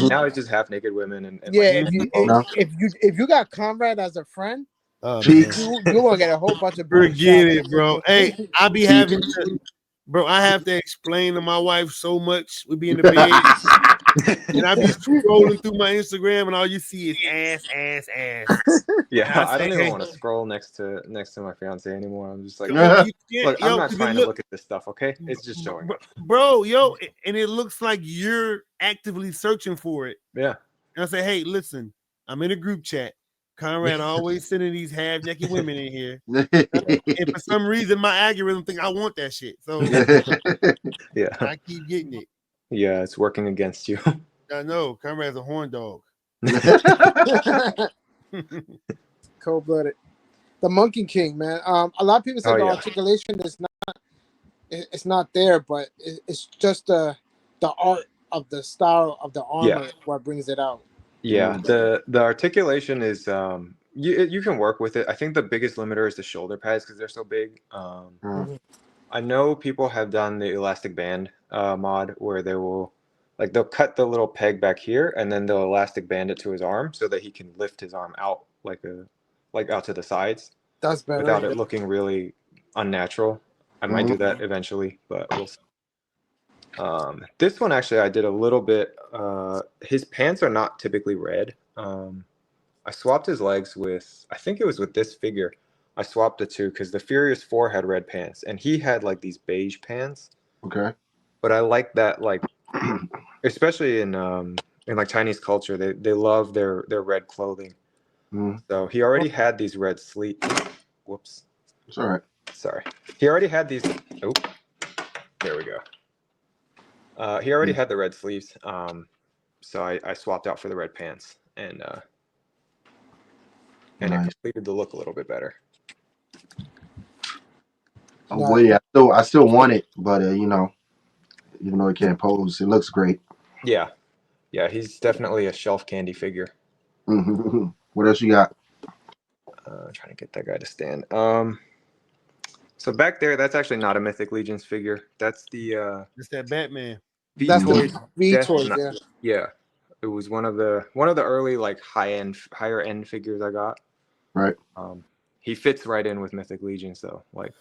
now it's just half naked women and if you got Conrad as a friend, you gonna get a whole bunch of forget it, bro. Hey, I be having to, bro. I have to explain to my wife so much. We be in the bed, and I be scrolling through my Instagram, and all you see is ass. Yeah, I don't even want to scroll next to my fiance anymore. I'm just like, look, I'm not trying to look at this stuff. Okay, it's just showing, bro. And it looks like you're actively searching for it. Yeah, and I say, hey, listen, I'm in a group chat. Conrad always sending these half naked women in here, and for some reason, my algorithm think I want that shit. So yeah, I keep getting it. Yeah, it's working against you. I know. Conrad's a horn dog. Cold-blooded. The Monkey King, man. A lot of people say articulation is not there, but it's just the art of the style of the armor what brings it out. Yeah, the articulation is you can work with it. I think the biggest limiter is the shoulder pads because they're so big. I know people have done the elastic band mod where they will like they'll cut the little peg back here, and then they'll elastic band it to his arm so that he can lift his arm out like out to the sides That's better. without it looking really unnatural. I might do that eventually, but we'll see. This one actually I did a little bit. His pants are not typically red. I swapped his legs with, I think it was with this figure. I swapped the two because the Furious 4 had red pants and he had like these beige pants. Okay. But I like that, like, especially in like Chinese culture, they love their red clothing. So he already had these red sleeves. Whoops. It's all right. Sorry. He already had these. Oh, there we go. He already had the red sleeves. So I swapped out for the red pants, and it completed the look a little bit better. Oh boy, yeah, I still want it, but you know, even though it can't pose, it looks great. Yeah, he's definitely a shelf candy figure. What else you got? Trying to get that guy to stand. So back there, that's actually not a Mythic Legions figure. That's the it's that Batman. BatMites, yeah. It was one of the early like higher end figures I got. Right. He fits right in with Mythic Legions though. Like,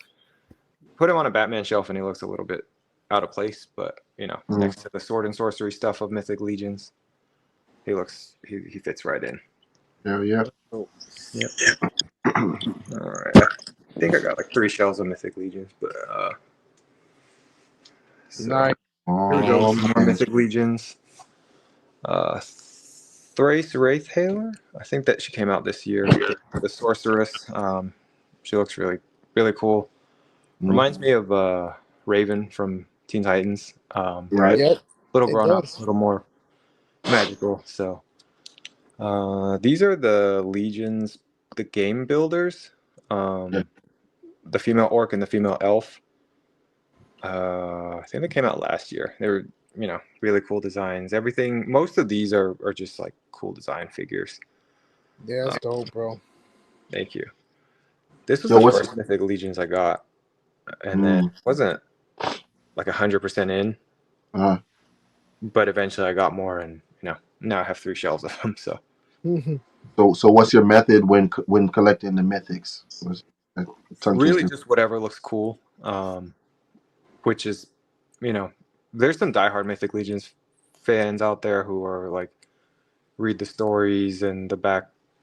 put him on a Batman shelf and he looks a little bit out of place, but you know, next to the sword and sorcery stuff of Mythic Legions, he fits right in. Hell yeah. Yep. All right. I think I got like 3 shells of Mythic Legions, but nice. Here we go. More Mythic Legions. Thrace Wraithhaler. I think that she came out this year. The sorceress. She looks really, really cool. Reminds me of Raven from Teen Titans. Right. Yep. Little grown up, a little more magical. So these are the Legions, the game builders. The female orc and the female elf. I think they came out last year. They were, you know, really cool designs. Everything. Most of these are just like cool design figures. Yeah, that's dope, bro. Thank you. This was the first Mythic Legions I got, and then wasn't like 100% in. But eventually I got more, and you know, now I have 3 shelves of them. So. So what's your method when collecting the mythics? Really just whatever looks cool, which is, you know, there's some diehard Mythic Legions fans out there who are like read the stories and the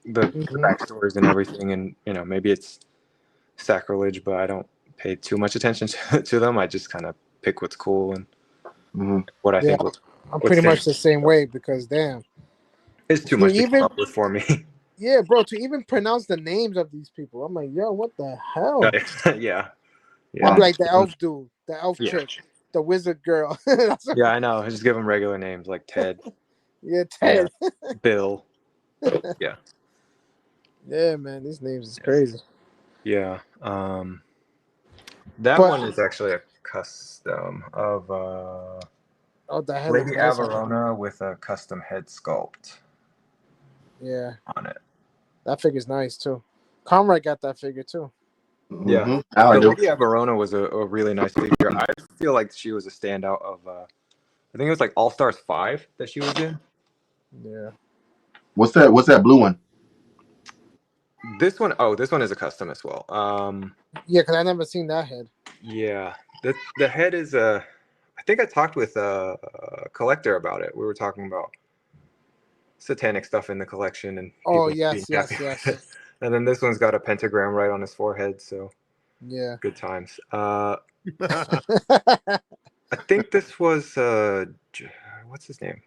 backstories and everything, and you know, maybe it's sacrilege, but I don't pay too much attention to them. I just kind of pick what's cool and what I think. I'm pretty much the same way because damn, it's too much to come up with for me. Yeah, bro, to even pronounce the names of these people, I'm like, yo, what the hell? Yeah. I'm like the elf dude, the elf chick, the wizard girl. Yeah, I know. I just give them regular names like Ted. Yeah, Ted. Bill. Yeah. Yeah, man, these names is crazy. Yeah. That one is actually a custom of the head Lady Averona with a custom head sculpt. Yeah. On it. That figure's nice too. Comrade got that figure too. Yeah. Lady Averona was a really nice figure. I feel like she was a standout of I think it was like All Stars 5 that she was in. Yeah. What's that blue one? This one is a custom as well. Yeah, because I never seen that head. Yeah. The head is I think I talked with a collector about it. We were talking about satanic stuff in the collection, and yes. And then this one's got a pentagram right on his forehead, so yeah, good times. I think this was what's his name?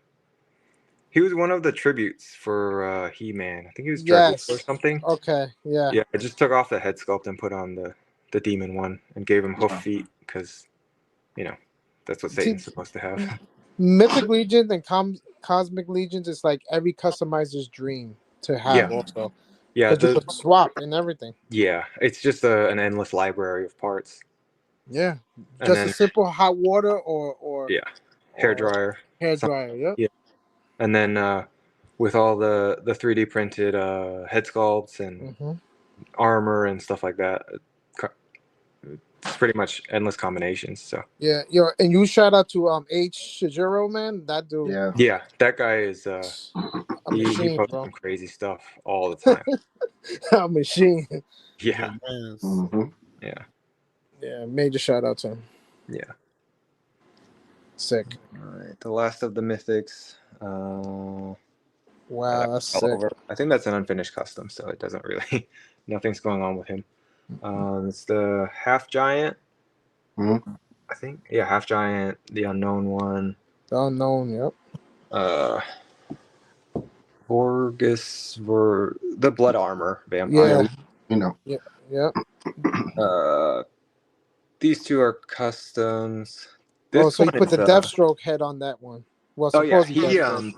He was one of the tributes for He-Man. I think he was Dragus or something. Okay, yeah. Yeah, I just took off the head sculpt and put on the demon one and gave him hoof feet because, you know, that's what Satan's supposed to have. Mythic Legions and Cosmic Legions is like every customizer's dream to have also. Yeah, you could swap and everything. Yeah, it's just an endless library of parts. Yeah, just a simple hot water or hair dryer. Yeah. And then with all the 3D printed head sculpts and armor and stuff like that, it's pretty much endless combinations. So Yeah, yo, and you shout out to H Shijiro, man. That dude, Yeah. yeah, that guy is a he machine, posts bro. some crazy stuff all the time. A machine. Yeah, Mm-hmm. yeah, Yeah, major shout out to him. yeah. Sick. All right, the last of the mythics. Wow, that's all sick. over. I think that's an unfinished custom, so it doesn't really. Nothing's going on with him. It's the half giant. Mm-hmm. I think, yeah, half giant, the unknown one. The unknown, yep. The blood armor vampire. Yeah, You know. yep. These two are customs. Oh, This so one you put is the Deathstroke head on that one. Well, oh yeah, supposedly Deathstroke.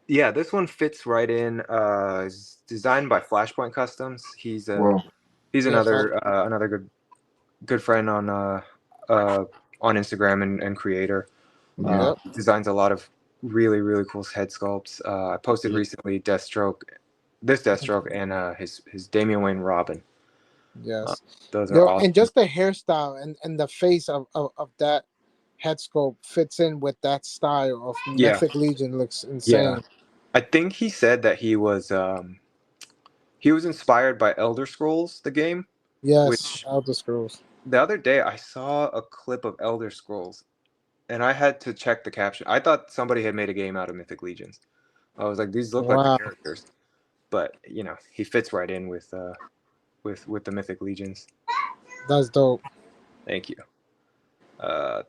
yeah, this one fits right in. It's designed by Flashpoint Customs. He's Well, another good friend on Instagram and creator. yeah. Designs a lot of really cool head sculpts. I posted recently Deathstroke and his Damian Wayne Robin. Yes. Those are Yo, awesome. and just the hairstyle and the face of that head sculpt fits in with that style of Yeah. Mythic Legion. Looks insane. Yeah. I think he said that he was inspired by Elder Scrolls, the game. Yes, Which Elder Scrolls. the other day I saw a clip of Elder Scrolls, and I had to check the caption. I thought somebody had made a game out of Mythic Legions. I was like, these look like Wow. the characters, but he fits right in with the Mythic Legions. That's dope. Thank you.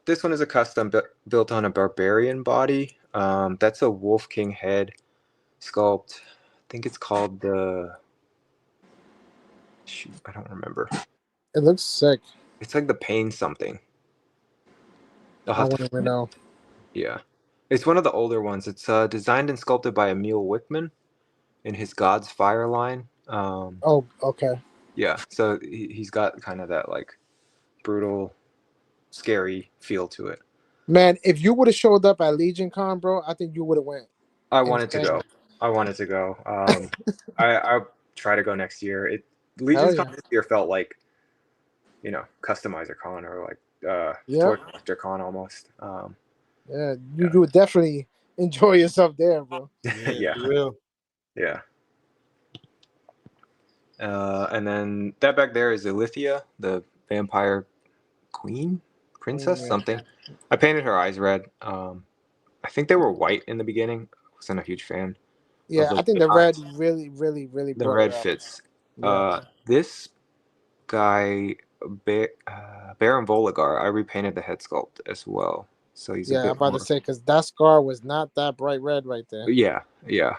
This one is a custom built on a barbarian body. That's a Wolf King head sculpt. I think it's called the. Shoot, I don't remember. It looks sick. It's like the Pain something. I wouldn't even know. Yeah, it's one of the older ones. It's designed and sculpted by Emil Wickman in his God's Fire line. Oh, okay. Yeah, so he's got kind of that like brutal, scary feel to it. Man, if you would have showed up at Legion Con, bro, I think you would have went. I wanted to go. I try to go next year. Legion's Con this year felt like, Customizer Con or like Toy Collector Con almost. Yeah, you would definitely enjoy yourself there, bro. Yeah. You will. Yeah. And then that back there is Ilithia, the vampire princess, something. I painted her eyes red. I think they were white in the beginning. Wasn't a huge fan. Yeah, I think the red really the red fits. Yeah. This guy, Baron Voligar, I repainted the head sculpt as well. So he's I'm about to say, because that scar was not that bright red right there. Yeah.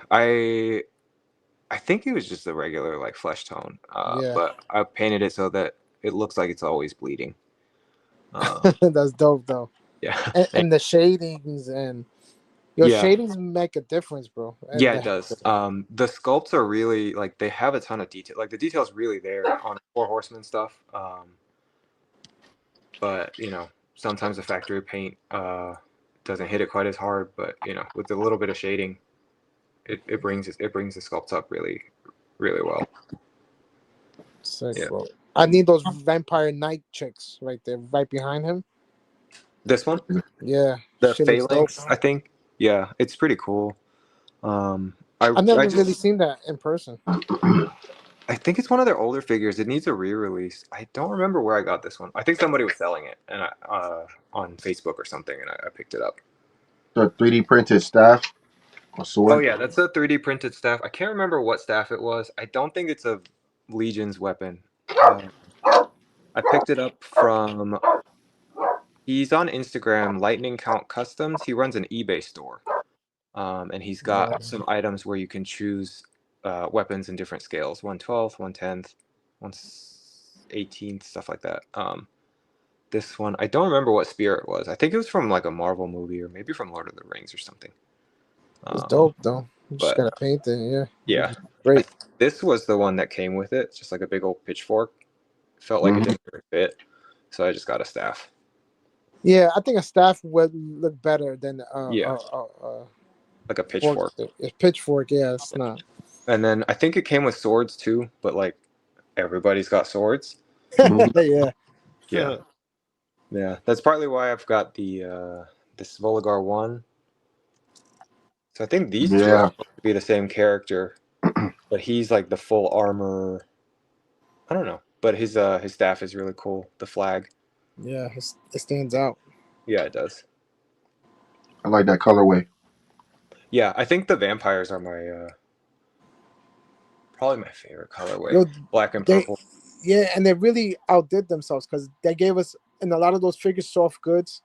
I think it was just a regular like flesh tone. But I painted it so that it looks like it's always bleeding. That's dope though. Yeah. And the shadings and shadings make a difference, bro. And yeah, it does. The sculpts are really like they have a ton of detail. Like the detail's really there on Four Horsemen stuff. But sometimes the factory paint doesn't hit it quite as hard. But with a little bit of shading, it brings the sculpts up really, really well. Sick, bro. I need those Vampire Knight chicks right there, right behind him. This one? Yeah. The Phalanx, I think. Yeah, it's pretty cool. I've never really seen that in person. I think it's one of their older figures. It needs a re-release. I don't remember where I got this one. I think somebody was selling it and on Facebook or something, and I picked it up. The 3D printed staff or sword? Oh, yeah, that's a 3D printed staff. I can't remember what staff it was. I don't think it's a Legion's weapon. I picked it up from... He's on Instagram, Lightning Count Customs. He runs an eBay store. And he's got some items where you can choose weapons in different scales. 1/12th, 1/10th, 1/18th, stuff like that. This one, I don't remember what spear it was. I think it was from like a Marvel movie or maybe from Lord of the Rings or something. It's dope, though. You just gotta paint it, Yeah. Great. This was the one that came with it. Just like a big old pitchfork. Felt like it didn't really fit. So I just got a staff. Yeah, I think a staff would look better than like a pitchfork. A pitchfork, yeah, it's not. And then I think it came with swords too, but like everybody's got swords. Yeah. Yeah, that's partly why I've got the this Voligar 1. So I think these two are Yeah. supposed to be the same character, but he's like the full armor. I don't know, but his staff is really cool. The flag. Yeah, it stands out. Yeah, it does. I like that colorway. Yeah, I think the vampires are my probably my favorite colorway. Yo, Black and they, purple. yeah, and they really outdid themselves because they gave us in a lot of those figures soft goods.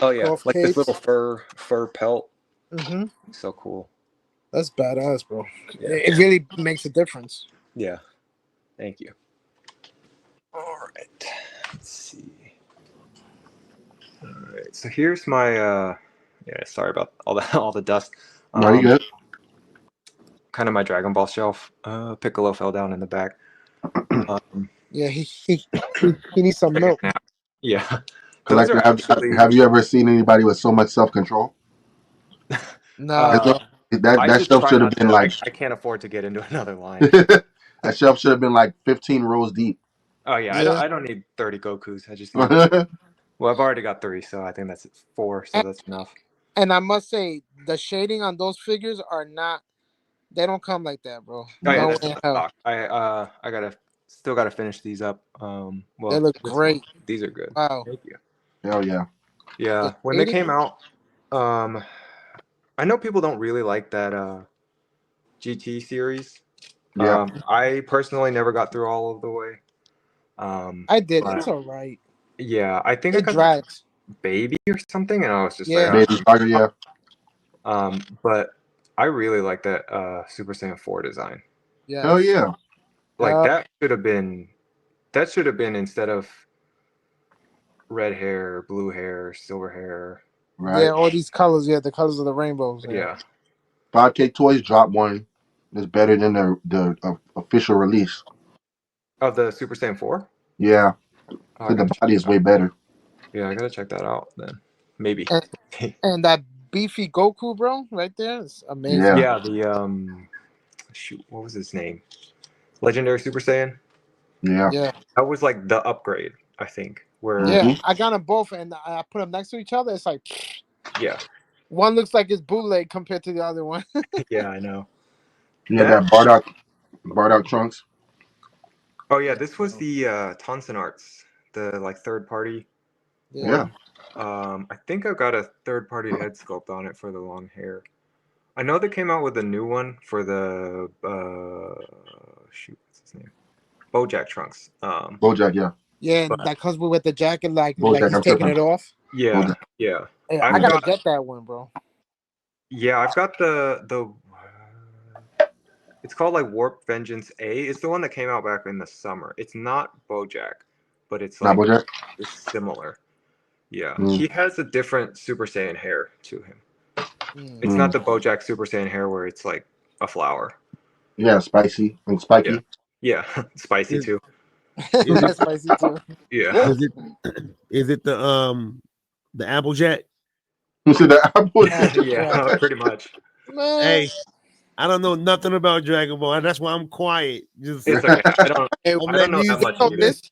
Oh yeah, soft like this capes. little fur pelt. Mm-hmm. So cool. That's badass, bro. Yeah. It really makes a difference. Yeah. Thank you. All right. Let's see. All right. So here's my yeah, sorry about all the dust. No, you good? Kind of my Dragon Ball shelf. Piccolo fell down in the back. Yeah, he needs some milk. Yeah. Collector, have you ever seen anybody with so much self-control? No. That shelf should have been like... I can't afford to get into another line. That shelf should have been like 15 rows deep. Oh yeah, Yeah. I don't need 30 Gokus. I just need well, I've already got 3, so I think that's 4, so that's enough. And I must say, the shading on those figures are not. They don't come like that, bro. Oh yeah, No that's way in stock. hell. I still gotta finish these up. Well, They look great. These are good. Wow. Thank you. Hell yeah. Yeah, when they came out, I know people don't really like that GT series. Yeah. I personally never got through all of the way. I did. It's all right. Yeah, I think it drags. Baby or something, and I was just Yeah. like, Baby Tiger, yeah. But I really like that Super Saiyan 4 design. Yeah. Hell yeah. Like that should have been instead of red hair, blue hair, silver hair. Right. Yeah, all these colors. Yeah, the colors of the rainbows. Yeah. 5K Toys dropped one that's better than the official release. Of the Super Saiyan 4? Yeah. The body is way better. Yeah, I gotta check that out then. Maybe. And that beefy Goku, bro, right there is amazing. Yeah, the shoot, what was his name? Legendary Super Saiyan? Yeah. Yeah. That was like the upgrade, I think. Where Yeah, I got them both and I put them next to each other. It's like yeah. One looks like it's bootleg compared to the other one. Yeah, I know. Yeah, that Bardock Trunks. Oh yeah, this was the Tonson Arts, the like third party. Yeah. I think I've got a third party head sculpt on it for the long hair. I know they came out with a new one for the shoot, what's his name? Bojack Trunks. Bojack, yeah. Yeah, that comes with the jacket, like Bojack, he's taking it off. Yeah, Bojack. yeah. Yeah, I gotta get that one, bro. Yeah, I've got the. It's called like Warp Vengeance A. It's the one that came out back in the summer. It's not Bojack, but it's like it's similar. Yeah, he has a different Super Saiyan hair to him. It's not the Bojack Super Saiyan hair where it's like a flower. Yeah, spicy and spiky. Yeah, spicy too. Spicy too. Yeah. Is it the Applejack? Is it the Applejack? Yeah, pretty much. Hey, I don't know nothing about Dragon Ball, and that's why I'm quiet. Just it's okay. I don't know that much either, so.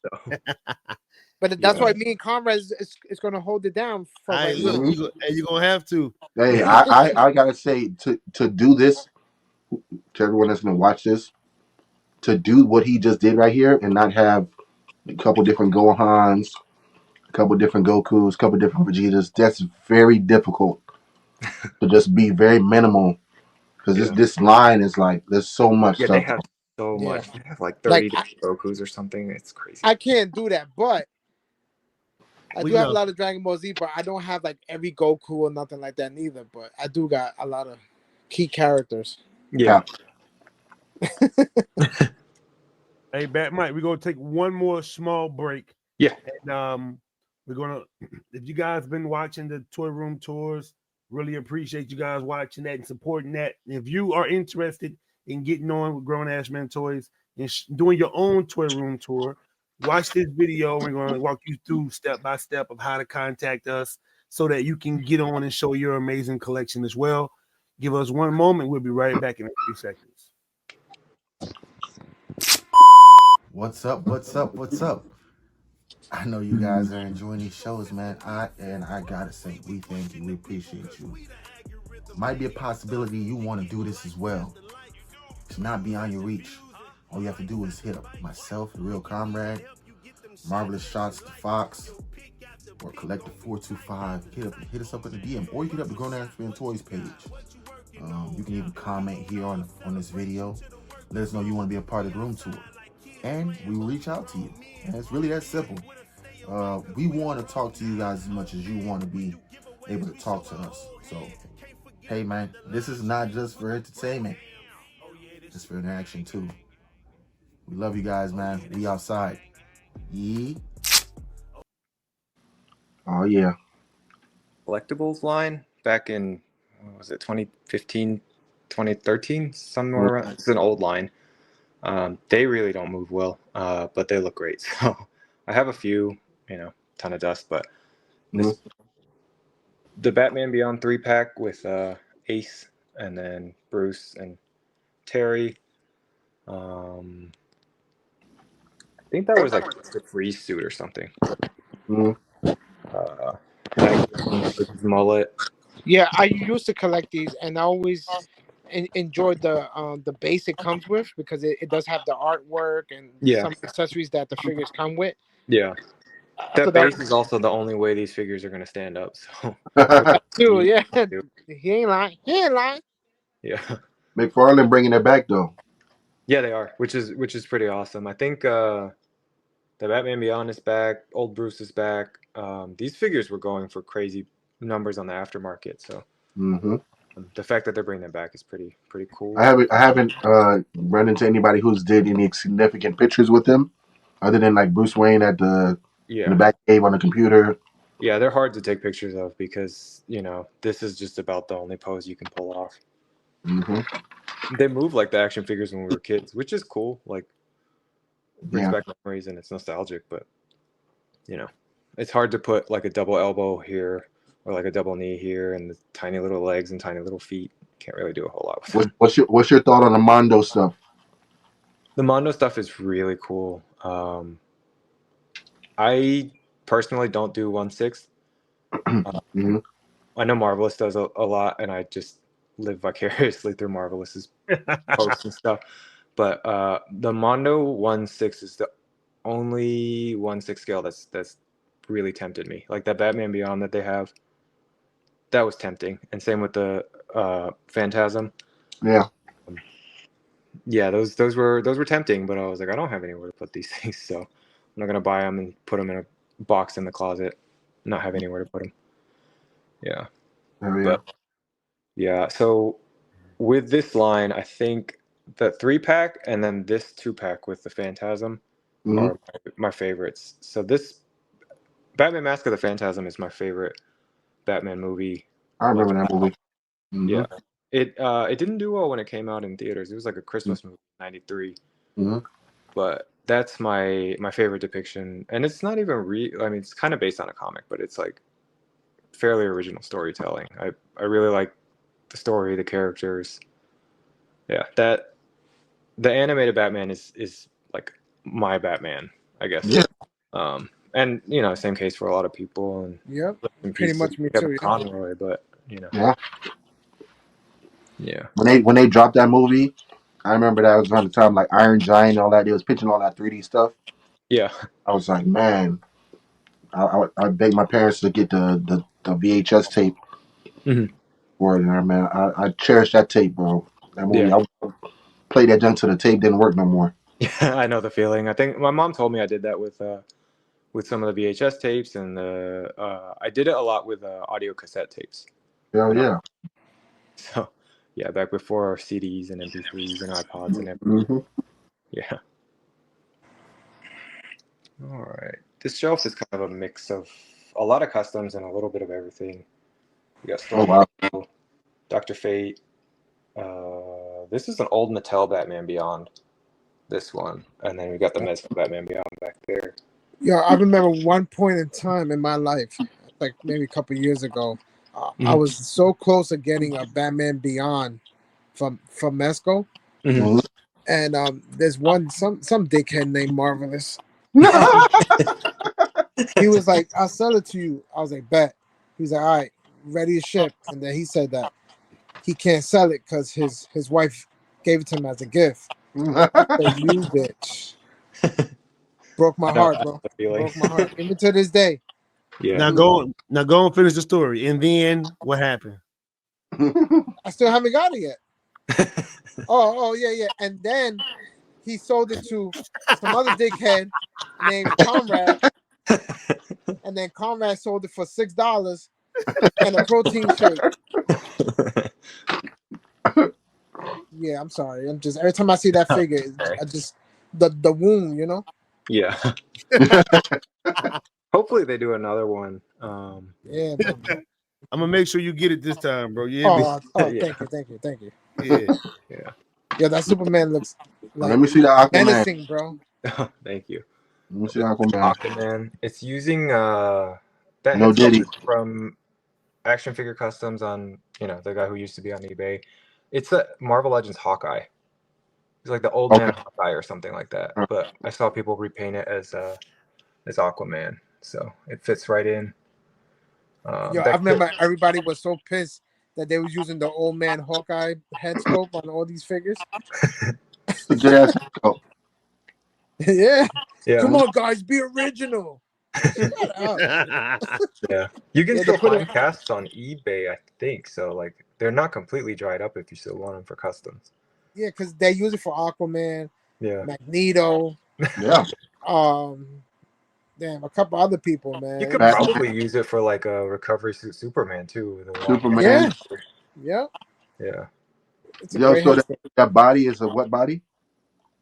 But that's why me and Conrad is going to hold it down. And you're going to have to. Hey, I got to say, to do this, to everyone that's going to watch this, to do what he just did right here and not have a couple different Gohans, a couple different Gokus, a couple different Vegetas, that's very difficult to just be very minimal. Because this line is like, there's so much stuff. They have so much. They have like 30 different Gokus or something. It's crazy. I can't do that, but I do have a lot of Dragon Ball Z, but I don't have like every Goku or nothing like that neither. But I do got a lot of key characters. Yeah. Hey, BatMite, we're gonna take one more small break. Yeah. And we're gonna, if you guys been watching the toy room tours, really appreciate you guys watching that and supporting that. If you are interested in getting on with GrownAssMentoYz and doing your own toy room tour, watch this video. We're going to walk you through step by step of how to contact us so that you can get on and show your amazing collection as well. Give us one moment. We'll be right back in a few seconds. What's up? What's up? What's up? I know you guys are enjoying these shows, man. I gotta say, we thank you. We appreciate you. Might be a possibility you want to do this as well. It's not beyond your reach. All you have to do is hit up myself, the Real Comrade, Marvelous Shots, the Fox, or Collective 425. Hit us up in the DM, or you can hit up the GrownAssMentoYz page. You can even comment here on this video. Let us know you want to be a part of the room tour, and we will reach out to you. And it's really that simple. We want to talk to you guys as much as you want to be able to talk to us. So, hey man, this is not just for entertainment. It's for interaction too. We love you guys, man. We outside. Yee. Oh yeah. Collectibles line back in, what was it, 2015, 2013, somewhere around. It's an old line. They really don't move well, but they look great. So I have a few, ton of dust, but the Batman Beyond 3-pack with Ace and then Bruce and Terry. I think that was like a freeze suit or something. His mullet. Yeah, I used to collect these, and I always enjoyed the base it comes with, because it does have the artwork and some accessories that the figures come with. Yeah. That base is also the only way these figures are going to stand up. So, dude, yeah, he ain't lying. He ain't lying. Yeah. McFarlane bringing it back though. Yeah, they are, which is pretty awesome. I think the Batman Beyond is back. Old Bruce is back. These figures were going for crazy numbers on the aftermarket. So the fact that they're bringing them back is pretty cool. I haven't run into anybody who's did any significant pictures with them, other than like Bruce Wayne at in the back cave on the computer. Yeah, they're hard to take pictures of because this is just about the only pose you can pull off. They move like the action figures when we were kids, which is cool. Like, brings back memories and it's nostalgic, but it's hard to put like a double elbow here or like a double knee here and the tiny little legs and tiny little feet. Can't really do a whole lot with them. What's your thought on the Mondo stuff? The Mondo stuff is really cool. I personally don't do 1/6. I know Marvelous does a lot, and I just live vicariously through Marvelous's posts and stuff. But the Mondo 1/6 is the only 1/6 scale that's really tempted me. Like that Batman Beyond that they have, that was tempting, and same with the Phantasm. Yeah, those were tempting, but I was like, I don't have anywhere to put these things, so I'm not gonna buy them and put them in a box in the closet, not have anywhere to put them. Yeah. But, yeah. So with this line, I think the 3-pack and then this 2-pack with the Phantasm are my favorites. So this Batman Mask of the Phantasm is my favorite Batman movie. I remember that movie. Yeah. It didn't do well when it came out in theaters. It was like a Christmas movie in '93. But that's my favorite depiction. And it's not even I mean, it's kind of based on a comic, but it's like fairly original storytelling. I really like the story, the characters. Yeah, that the animated Batman is like my Batman, I guess. And same case for a lot of people. And pretty much me too. Conroy, but When they dropped that movie, I remember that was around the time like Iron Giant and all that. They was pitching all that 3D stuff. Yeah, I was like, man, I begged my parents to get the VHS tape for it. And man, I cherish that tape, bro. That movie, I played that junk till the tape didn't work no more. Yeah, I know the feeling. I think my mom told me I did that with some of the VHS tapes, and I did it a lot with audio cassette tapes. Yeah. So, yeah, back before CDs and MP3s and iPods and everything. Yeah. All right. This shelf is kind of a mix of a lot of customs and a little bit of everything. We got Storm, Dr. Fate. This is an old Mattel Batman Beyond. This one, and then we got the Mezco Batman Beyond back there. Yeah, I remember one point in time in my life, like maybe a couple years ago, I was so close to getting a Batman Beyond from Mezco, and there's some dickhead named Marvelous. He was like, "I'll sell it to you." I was like, "Bet." He was like, "All right, ready to ship." And then he said that he can't sell it because his wife gave it to him as a gift. I said, "You bitch." Broke my heart, bro. Broke my heart. Even to this day. Yeah. Now go and finish the story. And then what happened? I still haven't got it yet. Oh, yeah. And then he sold it to some other dickhead named Conrad. And then Conrad sold it for $6 and a protein shake. Yeah, I'm sorry. I'm just every time I see that figure, I just the wound, you know? Yeah. Hopefully they do another one. Yeah, man. I'm gonna make sure you get it this time, bro. Yeah. Yeah. Thank you. Yeah. Yeah, that Superman looks like Let me see the Aquaman. menacing, bro. Thank you. Let me see Aquaman. Aquaman. It's using that No head sculpt Diddy. is from Action Figure Customs on, the guy who used to be on eBay. It's a Marvel Legends Hawkeye. He's like the old man Hawkeye or something like that. But I saw people repaint it as Aquaman, so it fits right in. Yo, I remember everybody was so pissed that they was using the old man Hawkeye head sculpt on all these figures. It's a good ass sculpt. Yeah. Yeah. Come on, guys, be original. Shut up. Yeah. You can Yeah, still they put find casts on eBay, I think. So like they're not completely dried up if you still want them for customs. Yeah, because they use it for Aquaman, Yeah. Magneto. Yeah. Damn, a couple other people, man. You could probably use it for like a recovery suit Superman too. Superman. Yeah. Yeah. It's a Yo, great so head that body is a what body?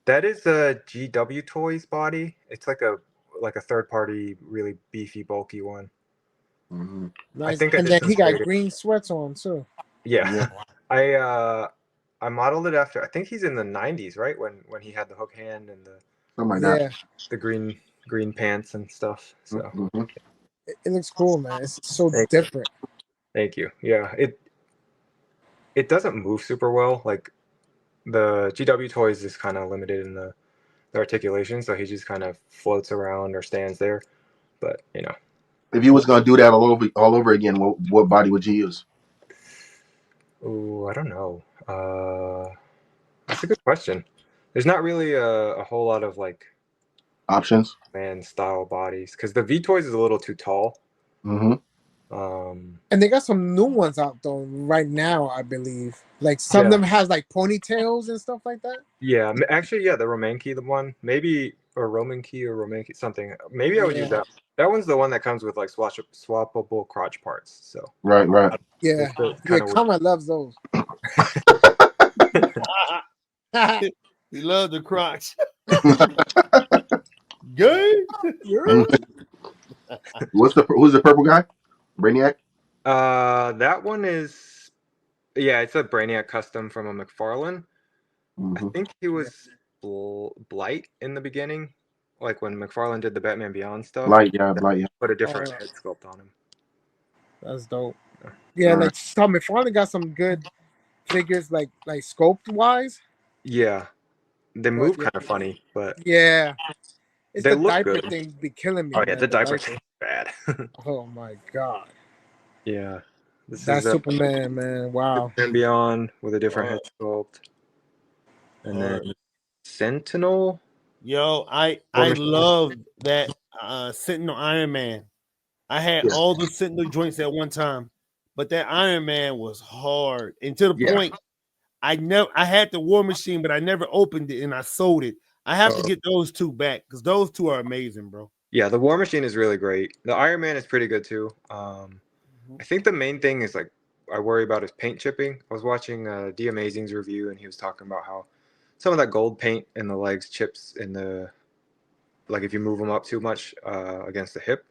That is a GW Toys body. It's like a third party, really beefy, bulky one. Mm-hmm. nice. I think And then he got green sweats on too. Yeah. I modeled it after. I think he's in the 90s, right? When he had the hook hand and Something like that. the green pants and stuff. So Mm-hmm. It looks cool, man. It's so different. Thank you. Yeah, it doesn't move super well. Like the GW Toys is kind of limited in the articulation, so he just kind of floats around or stands there. But if you was gonna do that all over again, what body would you use? Oh, I don't know. That's a good question. There's not really a whole lot of like Options. man style bodies because the V Toys is a little too tall. Mm-hmm. And they got some new ones out though right now, I believe. Like some of them has like ponytails and stuff like that. Yeah, actually, the Roman Key, the one maybe or Roman Key or Roman Key something. Maybe I would use that. That one's the one that comes with like swappable crotch parts. So right. Yeah, Conrad loves those. He loves the crotch. Good. Who's the purple guy? Brainiac? That one is it's a Brainiac custom from a McFarlane. Mm-hmm. I think he was Blight in the beginning, like when McFarlane did the Batman Beyond stuff. Blight, yeah. Put a different head sculpt on him. That's dope. Yeah, like McFarlane got some good figures, like sculpt wise. Yeah, they move kind of funny, but it's they the look diaper good. thing be killing me. Oh yeah, man. the diaper thing is bad. Oh my god. Yeah, that's Superman, man. Wow. Superman Beyond with a different head sculpt, and then Sentinel. Yo, I love that Sentinel Iron Man. I had all the Sentinel joints at one time, but that Iron Man was hard, and to the point, I had the War Machine, but I never opened it, and I sold it. I have to get those two back because those two are amazing, bro. Yeah, the War Machine is really great. The Iron Man is pretty good too. I think the main thing is like I worry about is paint chipping. I was watching D Amazing's review, and he was talking about how some of that gold paint in the legs chips in the if you move them up too much against the hip.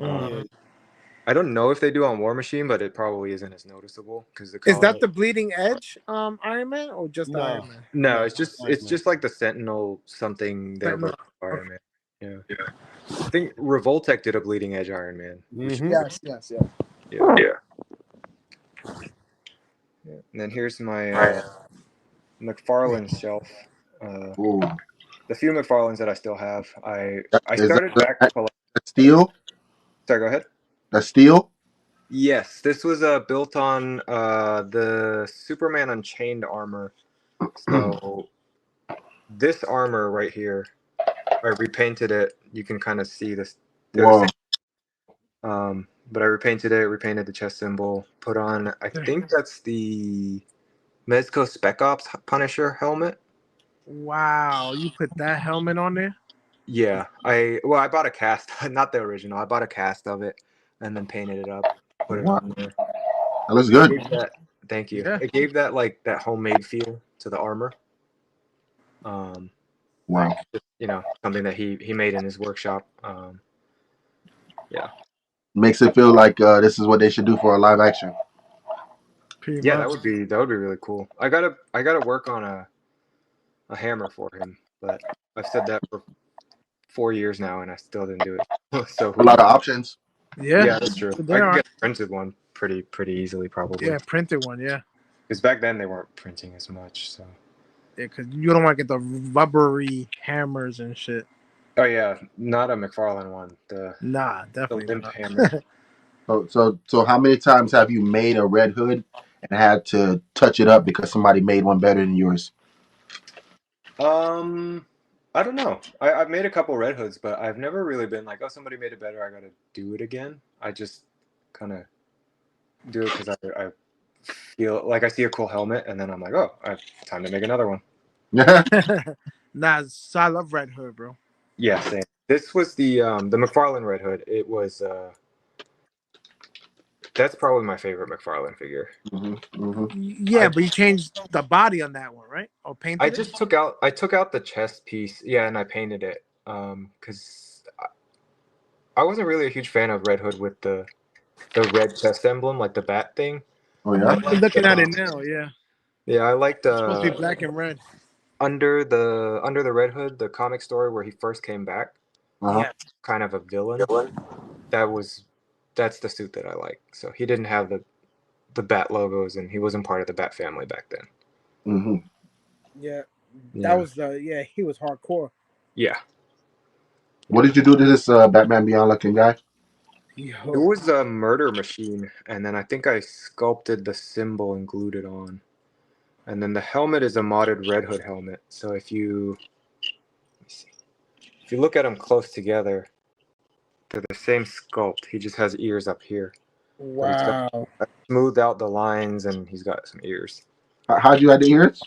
I don't know if they do on War Machine, but it probably isn't as noticeable because is that the Bleeding Edge Iron Man or just the Iron Man? No, it's just like the Sentinel something there with Iron Man. Yeah. I think Revoltech did a Bleeding Edge Iron Man. Mm-hmm. Yes. Yeah. And then here's my McFarlane shelf. The few McFarlanes that I still have. I started back. steel? Sorry, go ahead. That's steel? Yes, this was built on the Superman Unchained armor. So this armor right here, I repainted it. You can kind of see this. Whoa. But I repainted it, repainted the chest symbol, put on, I think that's the Mezco Spec Ops Punisher helmet. Wow, you put that helmet on there? Yeah, I bought a cast, not the original. I bought a cast of it and then painted it up, put it Wow. on there. That looks good. Thank you. Yeah. It gave that like that homemade feel to the armor. Wow. Like, you know, something that he made in his workshop. Yeah. Makes it feel like this is what they should do for a live action. Pretty Yeah, much. that would be really cool. I gotta work on a hammer for him, but I've said that for 4 years now and I still didn't do it. So A lot of options. Yeah. that's true. There I could are. get a printed one pretty easily probably. Yeah, printed one, yeah. Because back then they weren't printing as much, so. Yeah, because you don't want to get the rubbery hammers and shit. Oh yeah, not a McFarlane one. Nah, The definitely limp not. hammer. So how many times have you made a Red Hood and had to touch it up because somebody made one better than yours? I don't know. I've made a couple Red Hoods, but I've never really been like, oh, somebody made it better, I gotta do it again. I just kind of do it because I feel like I see a cool helmet, and then I'm like, oh, I have time to make another one. Nah, so I love Red Hood, bro. Yeah, same. This was the McFarlane Red Hood. It was that's probably my favorite McFarlane figure. Yeah, but you changed the body on that one, right? Or painted I it? just took out the chest piece, yeah, and I painted it. Because I wasn't really a huge fan of Red Hood with the red chest emblem, like the bat thing. Oh yeah. I'm looking at it now, yeah. Yeah, I liked It's supposed to be black and red. under the Red Hood, the comic story where he first came back, Yeah. kind of a villain. That's the suit that I like. So he didn't have the bat logos, and he wasn't part of the Bat family back then. Yeah. That was he was hardcore. Yeah. What did you do to this Batman Beyond looking guy? It was a murder machine, and then I think I sculpted the symbol and glued it on. And then the helmet is a modded Red Hood helmet. So if you look at them close together, they're the same sculpt. He just has ears up here. Wow. I smoothed out the lines, and he's got some ears. How'd you add the ears?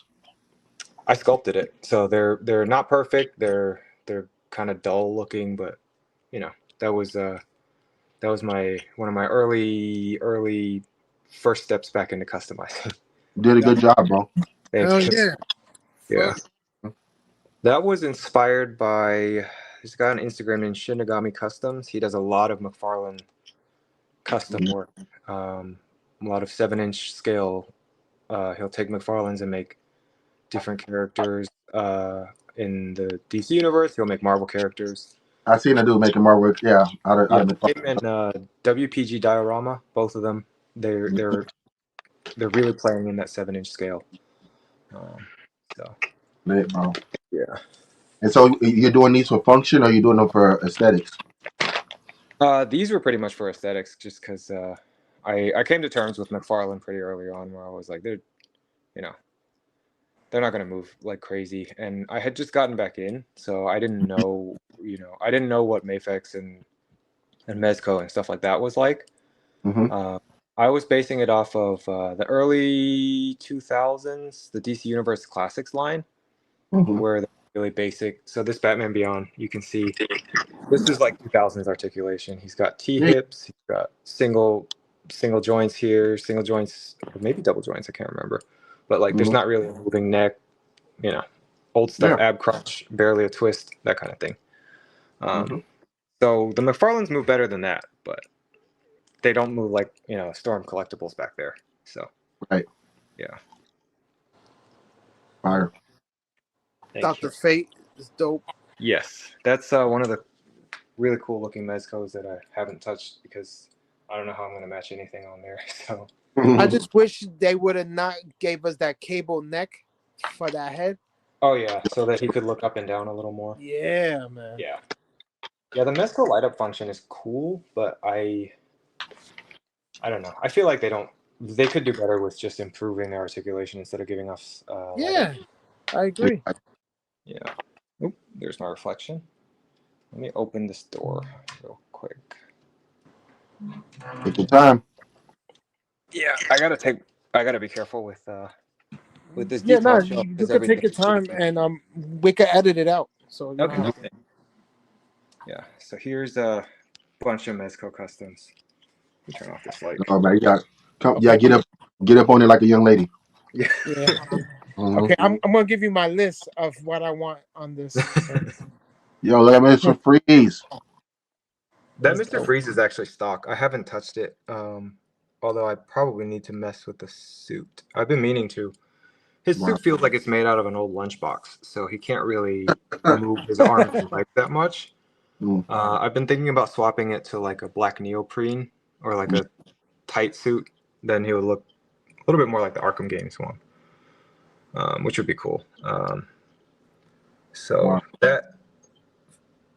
I sculpted it, so they're not perfect. They're kind of dull looking, but you know that was one of my early first steps back into customizing. You did a good job, bro. Hell yeah. Yeah. That was inspired by this guy on Instagram named Shinigami Customs. He does a lot of McFarlane custom work. A lot of 7-inch scale. He'll take McFarlane's and make different characters. In the DC universe, he'll make Marvel characters. I seen a dude making more work. Yeah, out of Him and WPG Diorama, both of them, they're really playing in that 7-inch scale. So lit, bro. yeah. And so you're doing these for function, or you doing them for aesthetics? These were pretty much for aesthetics, just because I came to terms with McFarlane pretty early on, where I was like, they're not going to move like crazy. And I had just gotten back in, so I didn't know, I didn't know what Mafex and Mezco and stuff like that was like. I was basing it off of the early 2000s, the DC Universe Classics line, where they're really basic. So this Batman Beyond, you can see, this is like 2000s articulation. He's got T-hips, he's got single joints here, single joints, or maybe double joints, I can't remember. But like, there's not really a moving neck, old stuff, ab crunch, barely a twist, that kind of thing. So the McFarlanes move better than that, but they don't move like Storm Collectibles back there. So right, yeah. Fire. Dr. Fate is dope. Yes, that's one of the really cool looking Mezcos that I haven't touched because I don't know how I'm going to match anything on there. So. I just wish they would have not gave us that cable neck for that head. Oh yeah, so that he could look up and down a little more. Yeah, man. Yeah. Yeah, the Mezco light up function is cool, but I don't know. I feel like they could do better with just improving their articulation instead of giving us light up. Yeah, I agree. Yeah. Oop, there's my reflection. Let me open this door real quick. Take your time. Yeah, I gotta be careful with this Yeah, no, detail show you because could take your time, and we could edit it out. So you okay. know. Yeah. So here's a bunch of Mezco customs. Let me turn off this light. Oh man, you got come. Okay. Yeah, get up on it like a young lady. Yeah. Yeah. Mhm. Okay, I'm gonna give you my list of what I want on this. Yo, look at Mr. Freeze. That Mr. Freeze is actually stock. I haven't touched it. Although I probably need to mess with the suit. I've been meaning to. His Wow. suit feels like it's made out of an old lunchbox, so he can't really move his arms and legs that much. Mm. I've been thinking about swapping it to like a black neoprene or like a tight suit. Then he would look a little bit more like the Arkham games one, which would be cool. So Wow. that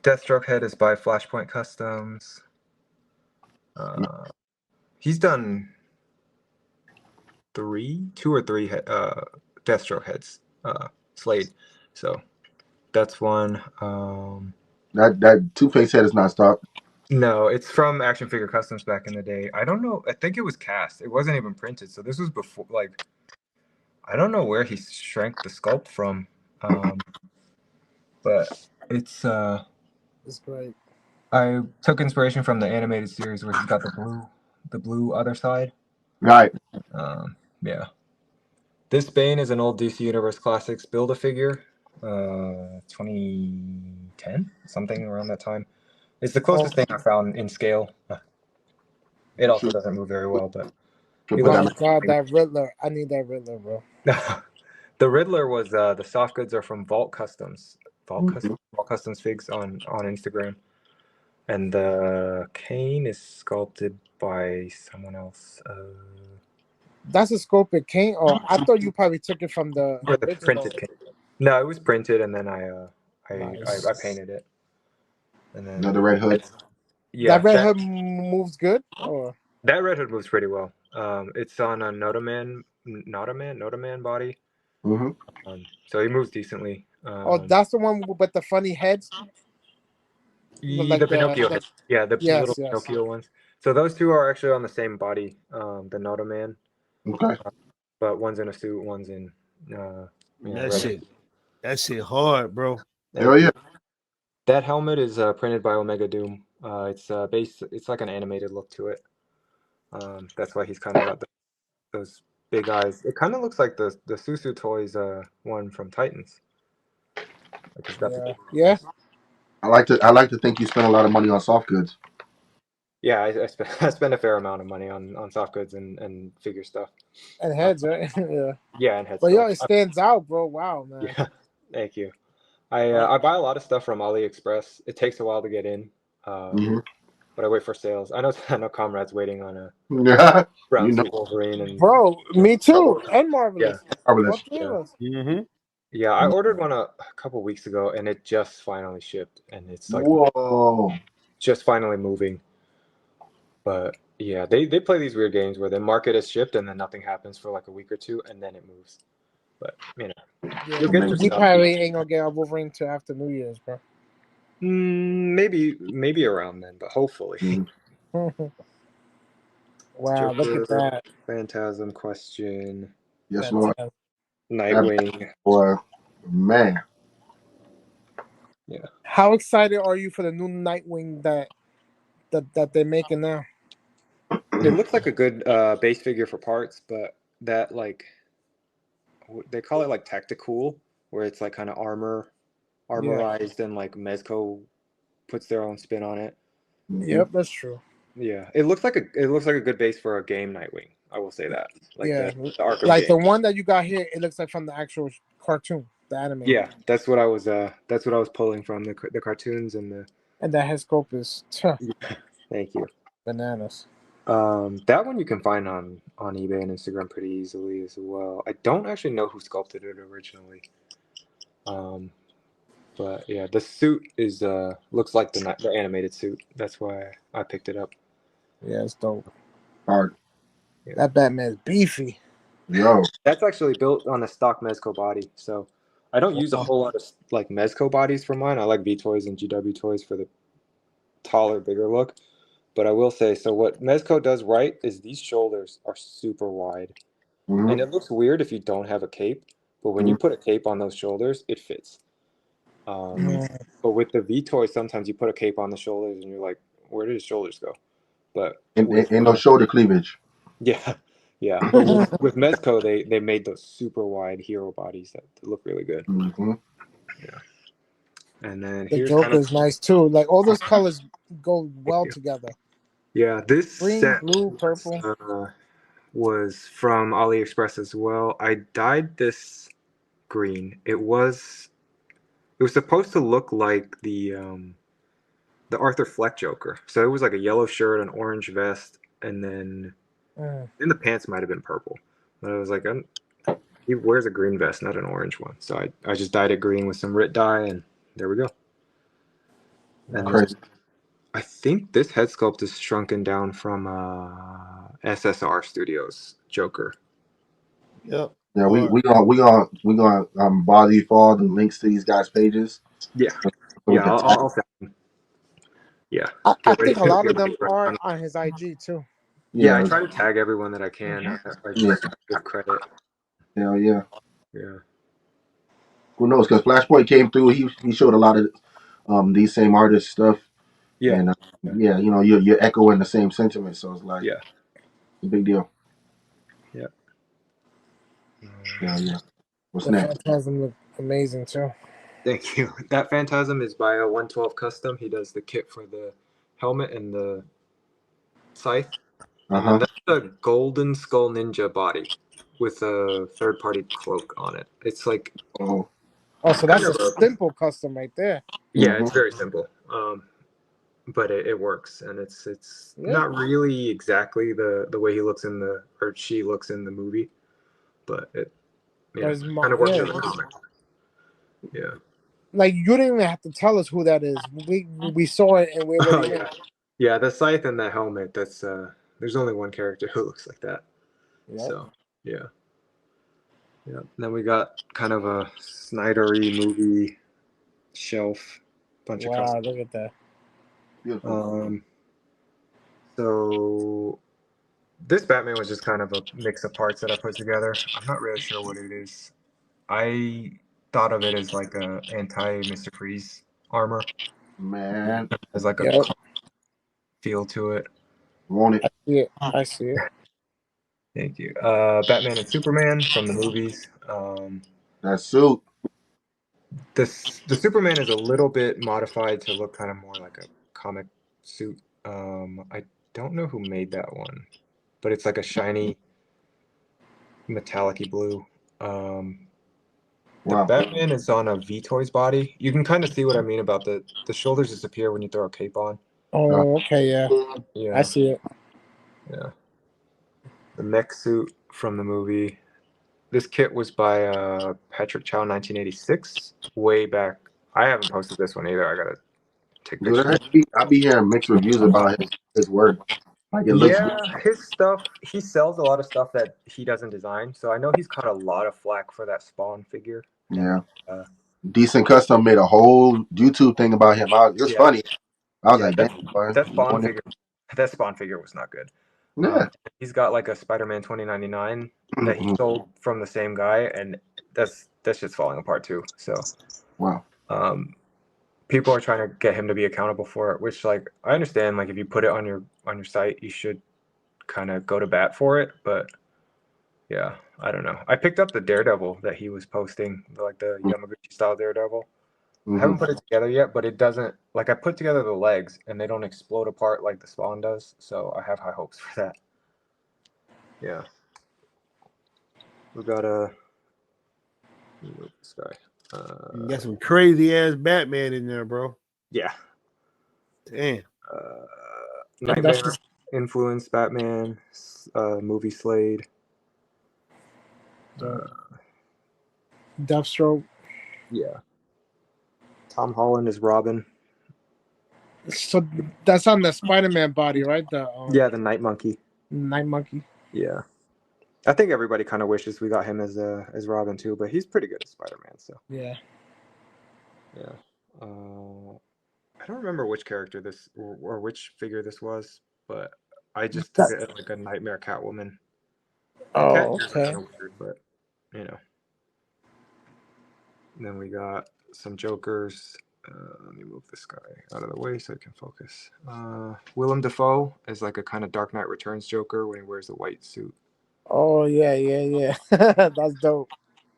Deathstroke head is by Flashpoint Customs. He's done two or three Deathstroke heads, Slade. So that's one. That Two-Face head is not stock. No, it's from Action Figure Customs back in the day. I don't know. I think it was cast. It wasn't even printed. So this was before, like, I don't know where he shrank the sculpt from. But it's It's great. I took inspiration from the animated series where he's got the blue other side. Right. Yeah. This Bane is an old DC Universe Classics Build-A-Figure, 2010, something around that time. It's the closest thing I found in scale. It also doesn't move very well, but Sure, he put Oh looks my God, that Riddler! I need that Riddler, bro. The Riddler was the soft goods are from Vault Customs. Vault Customs figs on Instagram. And the cane is sculpted by someone else. That's a sculpted cane. Oh, I thought you probably took it from the Or the original. printed cane. No, it was printed and then I Nice. painted it. And then the Red Hood. Yeah, that Red Hood moves good. Or that Red Hood moves pretty well. It's on a Notaman body. Mm-hmm. So he moves decently. oh, that's the one with the funny heads. Like the Pinocchio heads. Yeah, the little yes. Pinocchio ones. So those two are actually on the same body. The Notaman. Okay. But one's in a suit, one's in that shit hard, bro. Hell yeah. That helmet is printed by Omega Doom. It's it's like an animated look to it. That's why he's kind of got those big eyes. It kind of looks like the Susu Toys one from Titans. Like he's got yeah. I like to think you spend a lot of money on soft goods. Yeah, I spend a fair amount of money on soft goods and figure stuff. And heads, right? Yeah. Yeah, and heads. But yo, it stands out, bro. Wow, man. Yeah, thank you. I buy a lot of stuff from AliExpress. It takes a while to get in, but I wait for sales. I know Comrade's waiting on a brown suit Wolverine and bro, me too. And Marvelous. Yeah, Marvelous. Yeah, I ordered one a couple weeks ago, and it just finally shipped, and it's like just finally moving. But yeah, they play these weird games where they mark it as shipped, and then nothing happens for like a week or two, and then it moves. But you know, you'll get your we stuff. probably ain't gonna get our Wolverine till after New Year's, bro. Maybe around then, but hopefully. Wow, look at that. Phantasm question. Yes, Lord. Nightwing. Boy, man. Yeah. How excited are you for the new Nightwing that they're making now? It looks like a good base figure for parts, but that like they call it like tactical, where it's like kind of armorized, and like Mezco puts their own spin on it. Yep, that's true. Yeah, it looks like a good base for a game Nightwing. I will say that. Like the Arkham like game. the one that you got here, it looks like from the actual cartoon, the anime. Yeah, that's what I was pulling from the cartoons and that head scope is thank you. Bananas. That one you can find on eBay and Instagram pretty easily as well. I don't actually know who sculpted it originally. But yeah, the suit is looks like the animated suit. That's why I picked it up. Yeah, it's dope. Hard. Yeah. That Batman's beefy. Yo. That's actually built on a stock Mezco body, so I don't use a whole lot of like Mezco bodies for mine. I like BToys and GW toys for the taller, bigger look. But I will say, so what Mezco does right is these shoulders are super wide. Mhm. And it looks weird if you don't have a cape, but when you put a cape on those shoulders, it fits. But with the V-Toy, sometimes you put a cape on the shoulders and you're like, where did his shoulders go? But with, And no shoulder cleavage. yeah, yeah. But with Mezco, they made those super wide hero bodies that look really good. Mm-hmm. Yeah. And then The here's Joker's nice too. Like all those colors go well together. Yeah, this Green, set blue, purple. was from AliExpress as well. I dyed this green. It was supposed to look like the Arthur Fleck Joker. So it was like a yellow shirt, an orange vest, and then the pants might have been purple. But I was like, he wears a green vest, not an orange one. So I just dyed it green with some RIT dye, and there we go. And Crazy. I think this head sculpt is shrunken down from SSR Studios Joker. Yep. Yeah, we gonna bother you for all the links to these guys' pages. Yeah, So we yeah, can I'll send them. Yeah, I think a lot of them are on his IG too. Yeah, I try to tag everyone that I can. I try to give credit. Hell yeah. Yeah. Who knows? Because Flashpoint came through. He showed a lot of these same artists stuff. Yeah. And yeah, you know, you're echoing the same sentiment. So it's like, Yeah, it's a big deal. yeah. Yeah. What's The next? Phantasm look amazing too. Thank you. That Phantasm is by a 112 Custom. He does the kit for the helmet and the scythe. And then that's a Golden Skull Ninja body with a third-party cloak on it. It's like Oh, so that's a simple custom right there. Yeah, it's very simple. But it works, and it's not really exactly the way he looks or she looks in the movie, but it kind of works in the comic. Yeah. Like you didn't even have to tell us who that is. We saw it and we already knew. Yeah, the scythe and the helmet. That's there's only one character who looks like that. Yep. So yeah. Then we got kind of a Snyder-y movie shelf, bunch of custom. Look at that. So this Batman was just kind of a mix of parts that I put together. I'm not really sure what it is. I thought of it as like a anti-Mr. Freeze armor. Man. There's like a feel to it. Want it? Yeah, I see it. Thank you. Batman and Superman from the movies. That suit. The Superman is a little bit modified to look kind of more like a comic suit. I don't know who made that one, but it's like a shiny metallic-y blue. The Batman is on a V-Toys body. You can kind of see what I mean about the shoulders disappear when you throw a cape on. Oh, okay, yeah. I see it. Yeah. The mech suit from the movie. This kit was by Patrick Chow, 1986, way back. I haven't posted this one either. I gotta take pictures. I be hearing mixed reviews about his work. Like it looks good. His stuff. He sells a lot of stuff that he doesn't design. So I know he's caught a lot of flack for that Spawn figure. Yeah. Decent Custom made a whole YouTube thing about him. It was funny. I was like, that Spawn figure was not good. Yeah. He's got like a Spider-Man 2099 that he sold from the same guy, and that's just falling apart too. So wow. People are trying to get him to be accountable for it, which like I understand. Like if you put it on your site, you should kind of go to bat for it. But yeah, I don't know. I picked up the Daredevil that he was posting, like the Yamaguchi style Daredevil. I haven't put it together yet, but it doesn't, like I put together the legs and they don't explode apart like the Spawn does. So I have high hopes for that. Yeah. We got this guy. You got some crazy ass Batman in there, bro. Yeah. Damn. Nightmare influenced Batman, movie Slade. Deathstroke. Yeah. Tom Holland is Robin. So that's on the Spider-Man body, right? The Yeah, the Night Monkey. Night Monkey. Yeah, I think everybody kind of wishes we got him as Robin too, but he's pretty good as Spider-Man. So Yeah. yeah. I don't remember which character this or which figure this was, but I just took it as like a Nightmare Catwoman. Oh, okay. Kind of weird, but you know. And then we got some Jokers. Let me move this guy out of the way so I can focus. Willem Dafoe is like a kind of Dark Knight Returns Joker when he wears the white suit. Oh yeah. That's dope.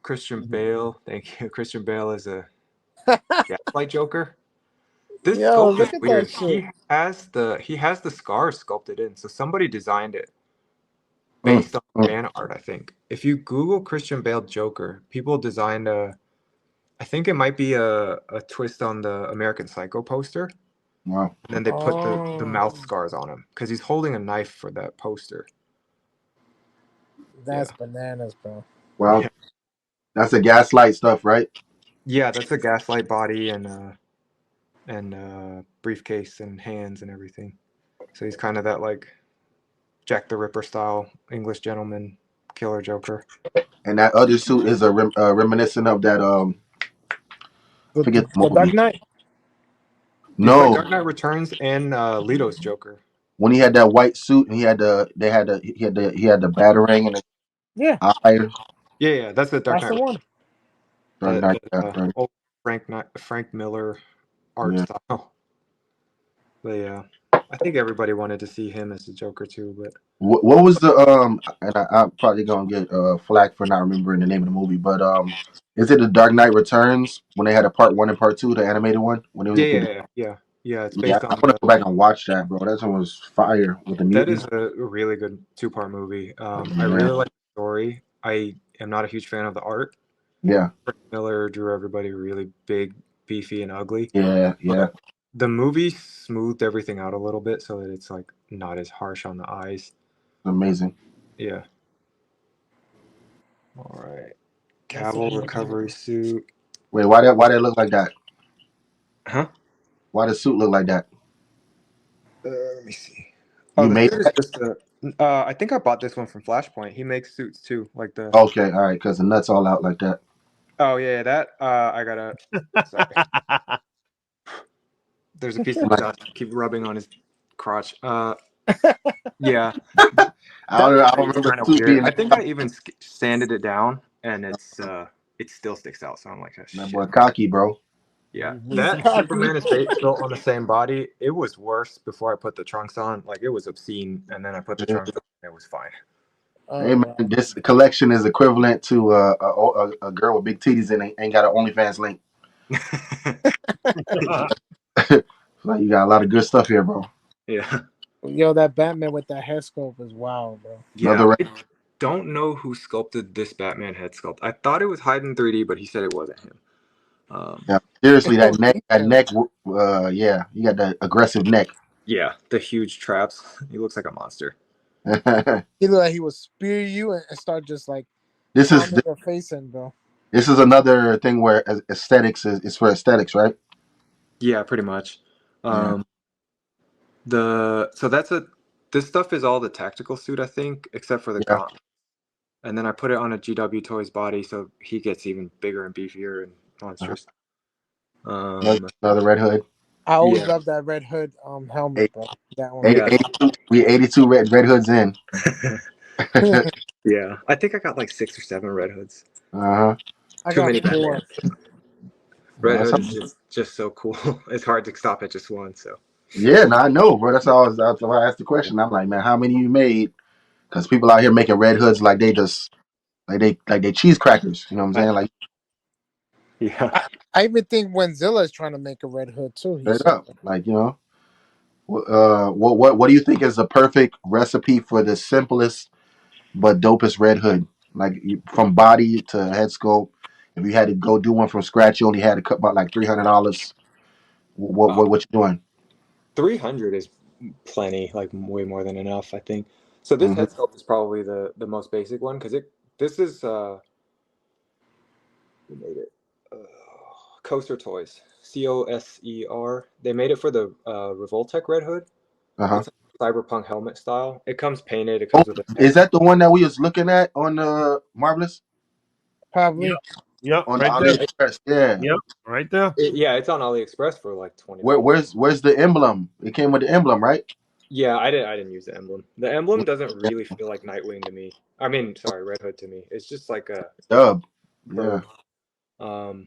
Christian Bale, thank you. Christian Bale is a Gaslight Joker. This Yo, sculpt look is at weird. that shit. He has the scars sculpted in, so somebody designed it based on fan art. I think if you Google Christian Bale Joker, people designed I think it might be a twist on the American Psycho poster. Wow. And then they put the mouth scars on him because he's holding a knife for that poster. That's bananas, bro. Wow. Yeah. That's a Gaslight stuff, right? Yeah, that's a Gaslight body and briefcase and hands and everything. So he's kind of that like Jack the Ripper style English gentleman killer Joker. And that other suit is a reminiscent of that the Dark Knight. No, Dark Knight Returns and Leto's Joker. When he had that white suit and he had the batarang and the eye. Yeah, that's the Dark Knight. That's the one. Old Frank Miller art style. But yeah, I think everybody wanted to see him as the Joker too. But what was the and I'm probably gonna get flack for not remembering the name of the movie, but is it the Dark Knight Returns when they had a part 1 and part 2, the animated one? When it was yeah. It's based on. I want to go back and watch that, bro. That one was fire with the mutants. That is a really good 2-part movie. I really like the story. I am not a huge fan of the art. Yeah, Frank Miller drew everybody really big, beefy, and ugly. Yeah. The movie smoothed everything out a little bit so that it's like not as harsh on the eyes. Amazing. Yeah. All right. Cavill recovery suit. Wait, why that look like that? Huh? Why does the suit look like that? Let me see. Oh, the suit is just I think I bought this one from Flashpoint. He makes suits too, like the. Okay, all right, because the nuts all out like that. Oh yeah, that I gotta. Sorry. There's a piece of dust. Keep rubbing on his crotch. Yeah. I don't remember. Weird. I think I even sanded it down, and it still sticks out. So I'm like, oh, shit. That boy cocky, bro. Yeah, that Superman is built on the same body. It was worse before I put the trunks on. Like it was obscene, and then I put the trunks on. And it was fine. Hey man, this collection is equivalent to a girl with big titties and ain't got an OnlyFans link. Like you got a lot of good stuff here, bro. Yeah. Yo, that Batman with that head sculpt is wild, bro. Yeah. I don't know who sculpted this Batman head sculpt. I thought it was Hyde in 3D, but he said it wasn't him. Yeah, seriously, that neck, yeah, you got the aggressive neck. Yeah, the huge traps. He looks like a monster. He looked like he would spear you and start just like this is your face in, bro. This is another thing where aesthetics is for aesthetics, right? Yeah, pretty much. This stuff is all the tactical suit, I think, except for the gauntlet. And then I put it on a GW Toys body, so he gets even bigger and beefier and monstrous. Another Red Hood. I always love that Red Hood helmet, bro. That one. 82 red hoods in. Yeah, I think I got like 6 or 7 Red Hoods. I got 4. Red Hood is just so cool. It's hard to stop at just one. So. Yeah, no, I know, bro. That's why I asked the question. I'm like, man, how many you made? Because people out here making Red Hoods like they just like they cheese crackers. You know what I'm saying? Like, yeah. I even think Wenzilla is trying to make a Red Hood too. Like, you know, what do you think is the perfect recipe for the simplest but dopest Red Hood? Like from body to head sculpt. If you had to go do one from scratch, you only had to cut about like $300. What you doing? 300 is plenty, like way more than enough, I think. So this head sculpt is probably the most basic one because this is who made it? Coaster Toys, COSER. They made it for the Revoltech Red Hood. Uh-huh. It's a cyberpunk helmet style. It comes painted. It Oh, comes with a is that the one that we was looking at on Marvelous? Probably. Yep, On right the there. AliExpress? Yeah. Yep, right there. Yeah, it's on AliExpress for like $20. Where's the emblem? It came with the emblem, right? Yeah, I didn't use the emblem. The emblem doesn't really feel like Nightwing to me. I mean, sorry, Red Hood to me. It's just like a Dub. Yeah. curve.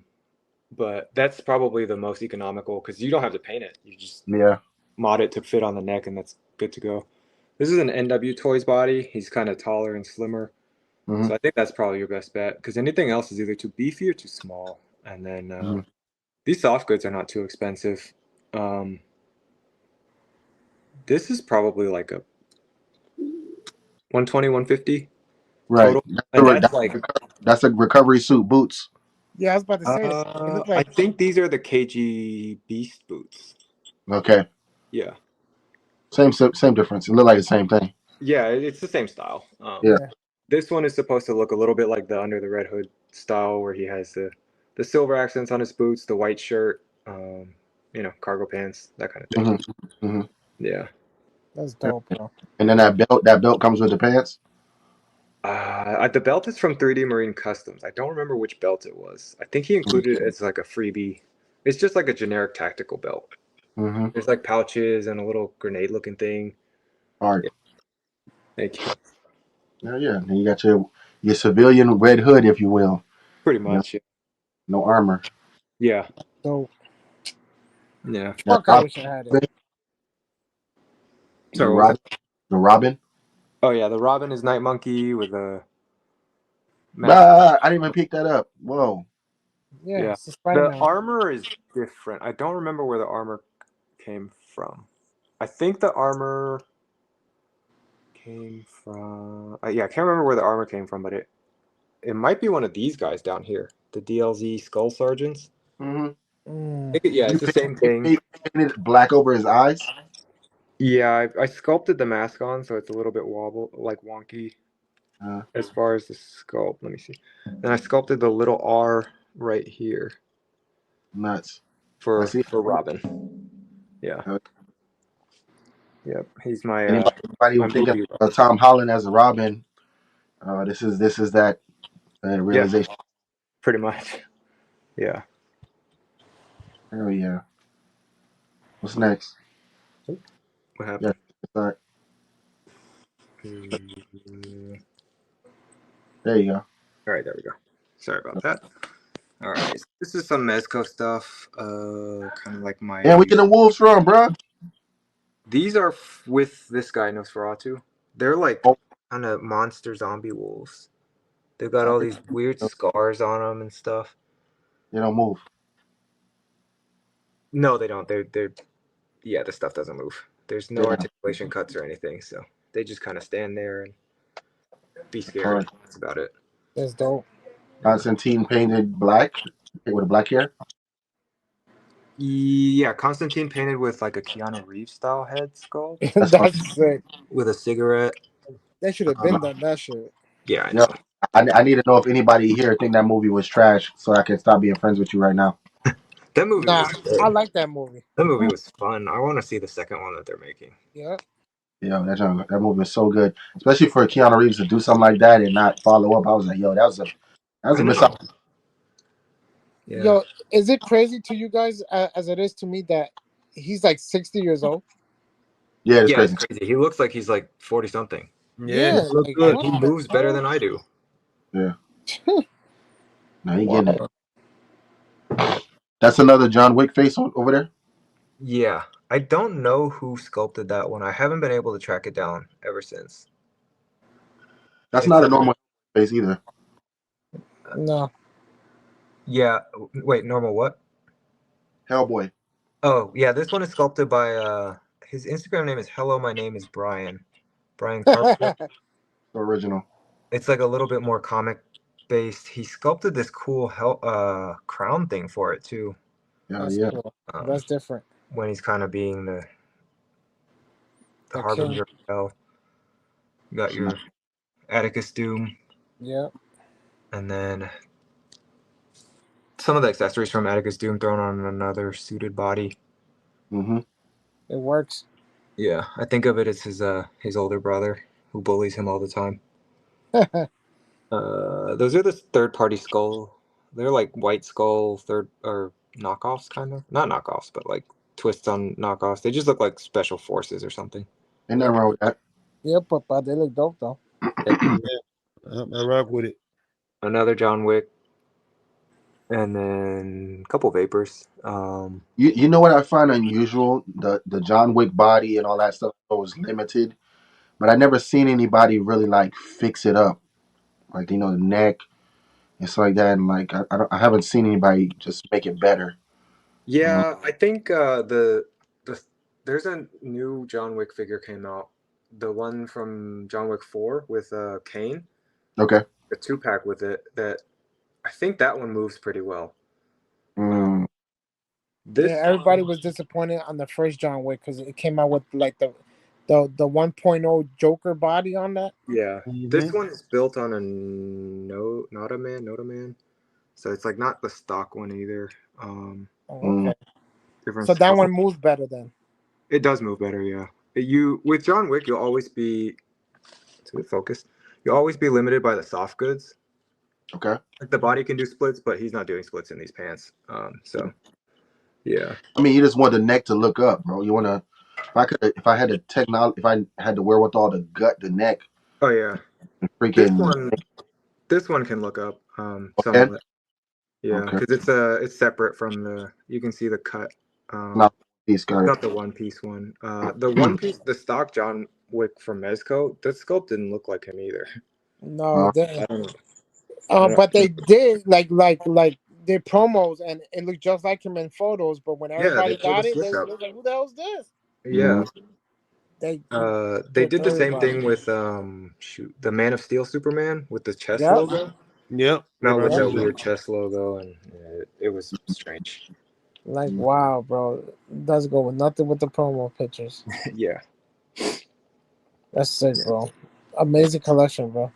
But that's probably the most economical because you don't have to paint it. You just mod it to fit on the neck, and that's good to go. This is an NW Toys body. He's kind of taller and slimmer. So I think that's probably your best bet because anything else is either too beefy or too small. And then these soft goods are not too expensive. This is probably like a 120, 150 Right. total. And that's a recovery suit boots. Yeah, I was about to say. It looked I like think these are the KG Beast boots. Okay. Yeah. Same difference. It look like the same thing. Yeah, it's the same style. Yeah. This one is supposed to look a little bit like the Under the Red Hood style, where he has the silver accents on his boots, the white shirt, cargo pants, that kind of thing. Mm-hmm. Yeah. that's dope, bro. And then that belt comes with the pants. The belt is from 3D Marine Customs. I don't remember which belt it was. I think he included it as like a freebie. It's just like a generic tactical belt. Mm-hmm. There's like pouches and a little grenade-looking thing. All right. Yeah. Thank you. Yeah. And you got your civilian Red Hood, if you will. Pretty much. Yeah. No armor. Yeah. So Yeah. fuck, I wish I had it. Sorry, the Robin. Oh yeah, the Robin is Night Monkey with a I didn't even pick that up. Whoa. Yeah. It's the armor is different. I don't remember where the armor came from. I think the armor came from. I can't remember where the armor came from, but it might be one of these guys down here, the DLZ Skull Sergeants. Mm-hmm. It's the same thing. He painted black over his eyes. Yeah, I sculpted the mask on, so it's a little bit wonky as far as the sculpt. Let me see. And I sculpted the little R right here. Nuts. For Robin. Yeah. Yep. He's my. Anybody who thinking of Tom Holland as a Robin, this is that realization. Yeah, pretty much. Yeah. Oh yeah. What's next? What happened? Yeah, there you go. All right, there we go. Sorry about that. All right, so this is some Mezco stuff. Kind of like my. Yeah, we getting wolves from, bro. These are with this guy Nosferatu. They're like kind of monster zombie wolves. They've got all these weird scars on them and stuff. They don't move. No, they don't. They're the stuff doesn't move. There's no articulation cuts or anything, so they just kind of stand there and be scared. That's about it. That's dope. Constantine painted black with a black hair. Yeah, Constantine painted with like a Keanu Reeves style head skull. That's sick. With a cigarette. They should have been done that shit. Yeah, I know. I need to know if anybody here think that movie was trash, so I can stop being friends with you right now. That movie was good. I like that movie. That movie was fun. I want to see the second one that they're making. Yeah. Yeah, that movie was so good, especially for Keanu Reeves to do something like that and not follow up. I was like, yo, that was a miss out. Yeah. Yo, is it crazy to you guys as it is to me that he's like 60 years old? Yeah, it's crazy. It's crazy. He looks like he's like 40 something. Yeah, he looks good. He moves better than I do. Yeah. No, he getting it. That's another John Wick face over there? Yeah. I don't know who sculpted that one. I haven't been able to track it down ever since. That's not a normal face either. No. Yeah. Wait, normal what? Hellboy. Oh, yeah. This one is sculpted by his Instagram name is Hello, My Name is Brian. Brian Carpenter. The original. It's like a little bit more comic based. He sculpted this cool crown thing for it too. That's cool. That's different. When he's kind of being the harbinger of hell. You got your Atticus Doom. Yeah. And then some of the accessories from Atticus Doom thrown on another suited body. Mm-hmm. It works. Yeah, I think of it as his older brother who bullies him all the time. Those are the third-party skull. They're like White Skull or knockoffs, kind of. Not knockoffs, but like twists on knockoffs. They just look like Special Forces or something. Ain't nothing wrong with that. Yep, but they look dope though. I rock with it. Another John Wick, and then a couple Vapors. You know what I find unusual? The John Wick body and all that stuff was limited, but I never seen anybody really like fix it up, like the neck and stuff like that. And like I haven't seen anybody just make it better. Yeah, I think there's a new John Wick figure came out. The one from John Wick 4 with Kane. Okay. A 2-pack with it that I think that one moves pretty well. Everybody was disappointed on the first John Wick because it came out with like the 1.0 Joker body on that. Yeah, this one is built on a Notaman. So it's like not the stock one either. Okay. Different so that one moves better then. It does move better, yeah. With John Wick, you'll always be You'll always be limited by the soft goods. Okay. Like the body can do splits, but he's not doing splits in these pants. So yeah. I mean, you just want the neck to look up, bro. You want to. If I had the wherewithal to gut the neck. Oh yeah. Freaking. This one can look up. Somewhat. Yeah, because it's separate from the. You can see the cut. Not the one piece one. The one piece, the stock John Wick from Mezco, that sculpt didn't look like him either. No, but they did like their promos, and it looked just like him in photos. But when everybody got it, they was like, "Who the hell is this?" Yeah. They did the same everybody. thing with the Man of Steel Superman with the chest logo. Yep. Not with that weird chest logo, and it was strange. Like, wow, bro, it does go with nothing with the promo pictures. Yeah. That's sick, bro. Amazing collection, bro.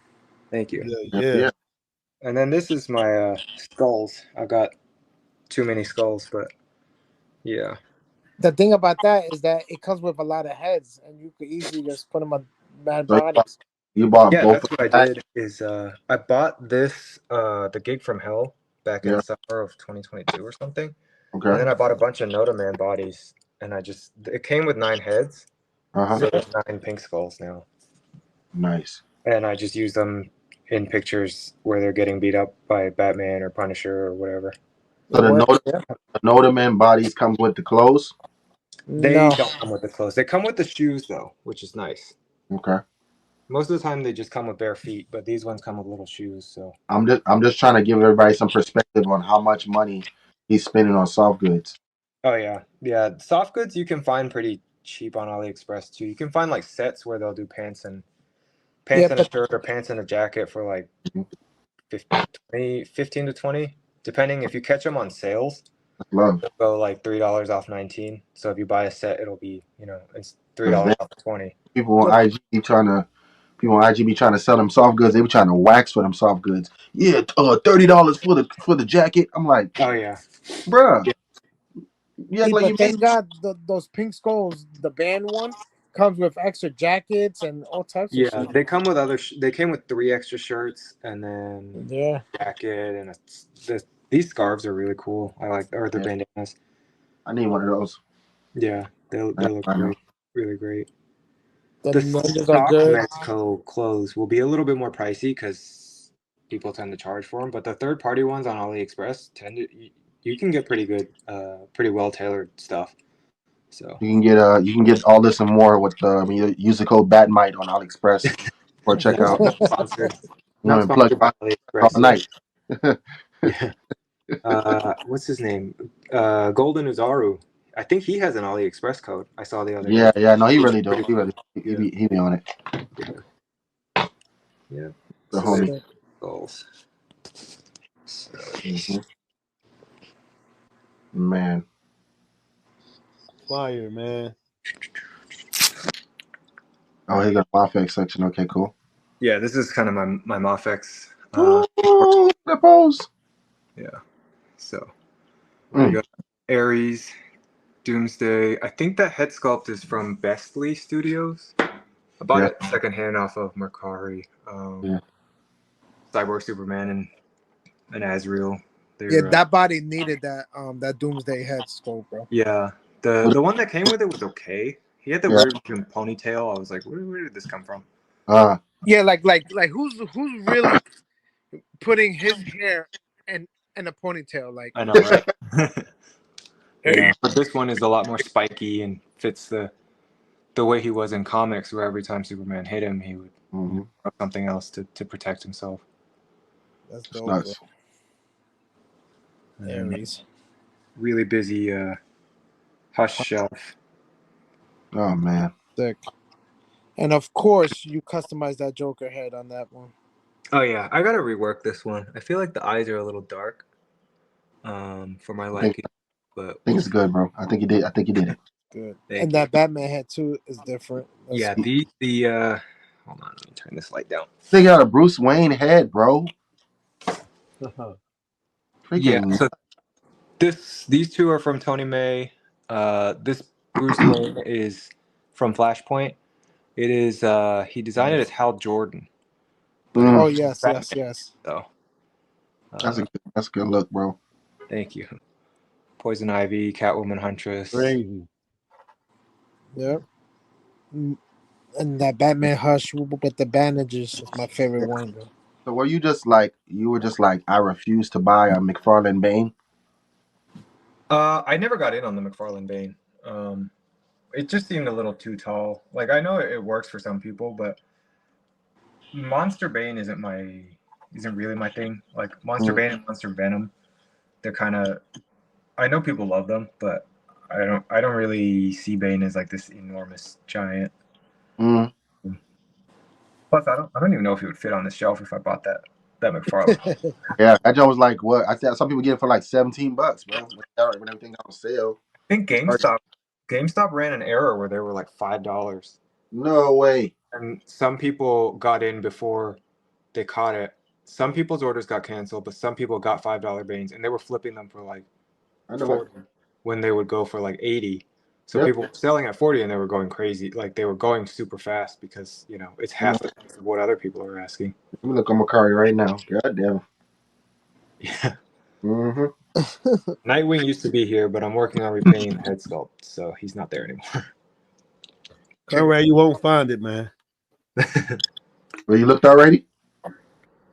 Thank you. Yeah. And then this is my skulls. I've got too many skulls, but yeah. The thing about that is that it comes with a lot of heads, and you could easily just put them on bad bodies. You bought both. That's what I did. Is I bought this the Gig from Hell back in the summer of 2022 or something. Okay. And then I bought a bunch of Notaman bodies, and it came with 9 heads. So there's 9 pink skulls now. Nice. And I just use them in pictures where they're getting beat up by Batman or Punisher or whatever. So the Notaman bodies come with the clothes? They don't come with the clothes. They come with the shoes though, which is nice. Okay. Most of the time they just come with bare feet, but these ones come with little shoes. So I'm just trying to give everybody some perspective on how much money he's spending on soft goods. Oh yeah. Soft goods you can find pretty cheap on AliExpress too. You can find like sets where they'll do pants and a shirt or pants and a jacket for like 15 to 20, depending. If you catch them on sales, they'll go like $3 off 19. So if you buy a set, it'll be it's $3 off 20. People on IG be trying to sell them soft goods. They be trying to wax for them soft goods. Yeah, $30 for the jacket. I'm like, oh yeah, bruh. Yeah, but thank God those pink skulls, the band one, comes with extra jackets and all types of shit. Yeah, they come with they came with 3 extra shirts and then jacket and these scarves are really cool. I like the bandanas. I need one of those. Yeah, they look great, really great. The stock Mezco clothes will be a little bit more pricey because people tend to charge for them, but the third-party ones on AliExpress you can get pretty good, pretty well-tailored stuff. So you can get all this and more with use the code BatMite on AliExpress or check out. Sponsored. Not sponsored by AliExpress. All night. Yeah. What's his name? Golden Uzaru. I think he has an AliExpress code. I saw the other day. Yeah. No, he really does. He be on it. Yeah. The homie. Goals. Man. Fire, man. Oh, he got a Mafex section. Okay, cool. Yeah, this is kind of my Mafex. The pose. Yeah. So we got Ares, Doomsday. I think that head sculpt is from Bestly Studios. I bought it secondhand off of Mercari. Cyborg Superman and Azrael. Yeah, that body needed that that Doomsday head sculpt, bro. Yeah, the one that came with it was okay. He had the weird ponytail. I was like, where did this come from? Yeah, like who's really putting his hair in a ponytail? Like, I know, right? Yeah, but this one is a lot more spiky and fits the way he was in comics, where every time Superman hit him, he would do something else to protect himself. That's dope. Ares. Really busy Hush shelf. Oh man. Sick. And of course, you customize that Joker head on that one. Oh yeah, I gotta rework this one. I feel like the eyes are a little dark, for my liking. But I think it's good, bro. I think you did it. Good. And that Batman head too is different. Yeah, the hold on, let me turn this light down. They got a Bruce Wayne head, bro. Yeah, so these two are from Tony May. This Bruce Wayne is from Flashpoint. It is he designed it as Hal Jordan. Oh yes. So that's a good look, bro. Thank you. Poison Ivy, Catwoman, Huntress. Crazy. Yep. And that Batman Hush with the bandages is my favorite one, bro. So were you just like I refuse to buy a McFarlane Bane? I never got in on the McFarlane Bane. It just seemed a little too tall. Like, I know it works for some people, but Monster Bane isn't really my thing. Like, Monster Bane and Monster Venom, they're kind of, I know people love them, but I don't really see Bane as like this enormous giant. Plus, I don't even know if he would fit on this shelf if I bought that McFarlane. Yeah, that joint was like what? I said some people get it for like $17, bro. When everything got on sale. I think GameStop ran an error where they were like $5. No way. And some people got in before they caught it. Some people's orders got canceled, but some people got $5 Banes, and they were flipping them for like 40 when they would go for like 80. So people were selling at 40 and they were going crazy. Like, they were going super fast because, you know, it's half the price of what other people are asking. Let me look on Mercari right now. God damn. Yeah. Nightwing used to be here, but I'm working on repainting the head sculpt, so he's not there anymore. All right, you won't find it, man. Well, you looked already?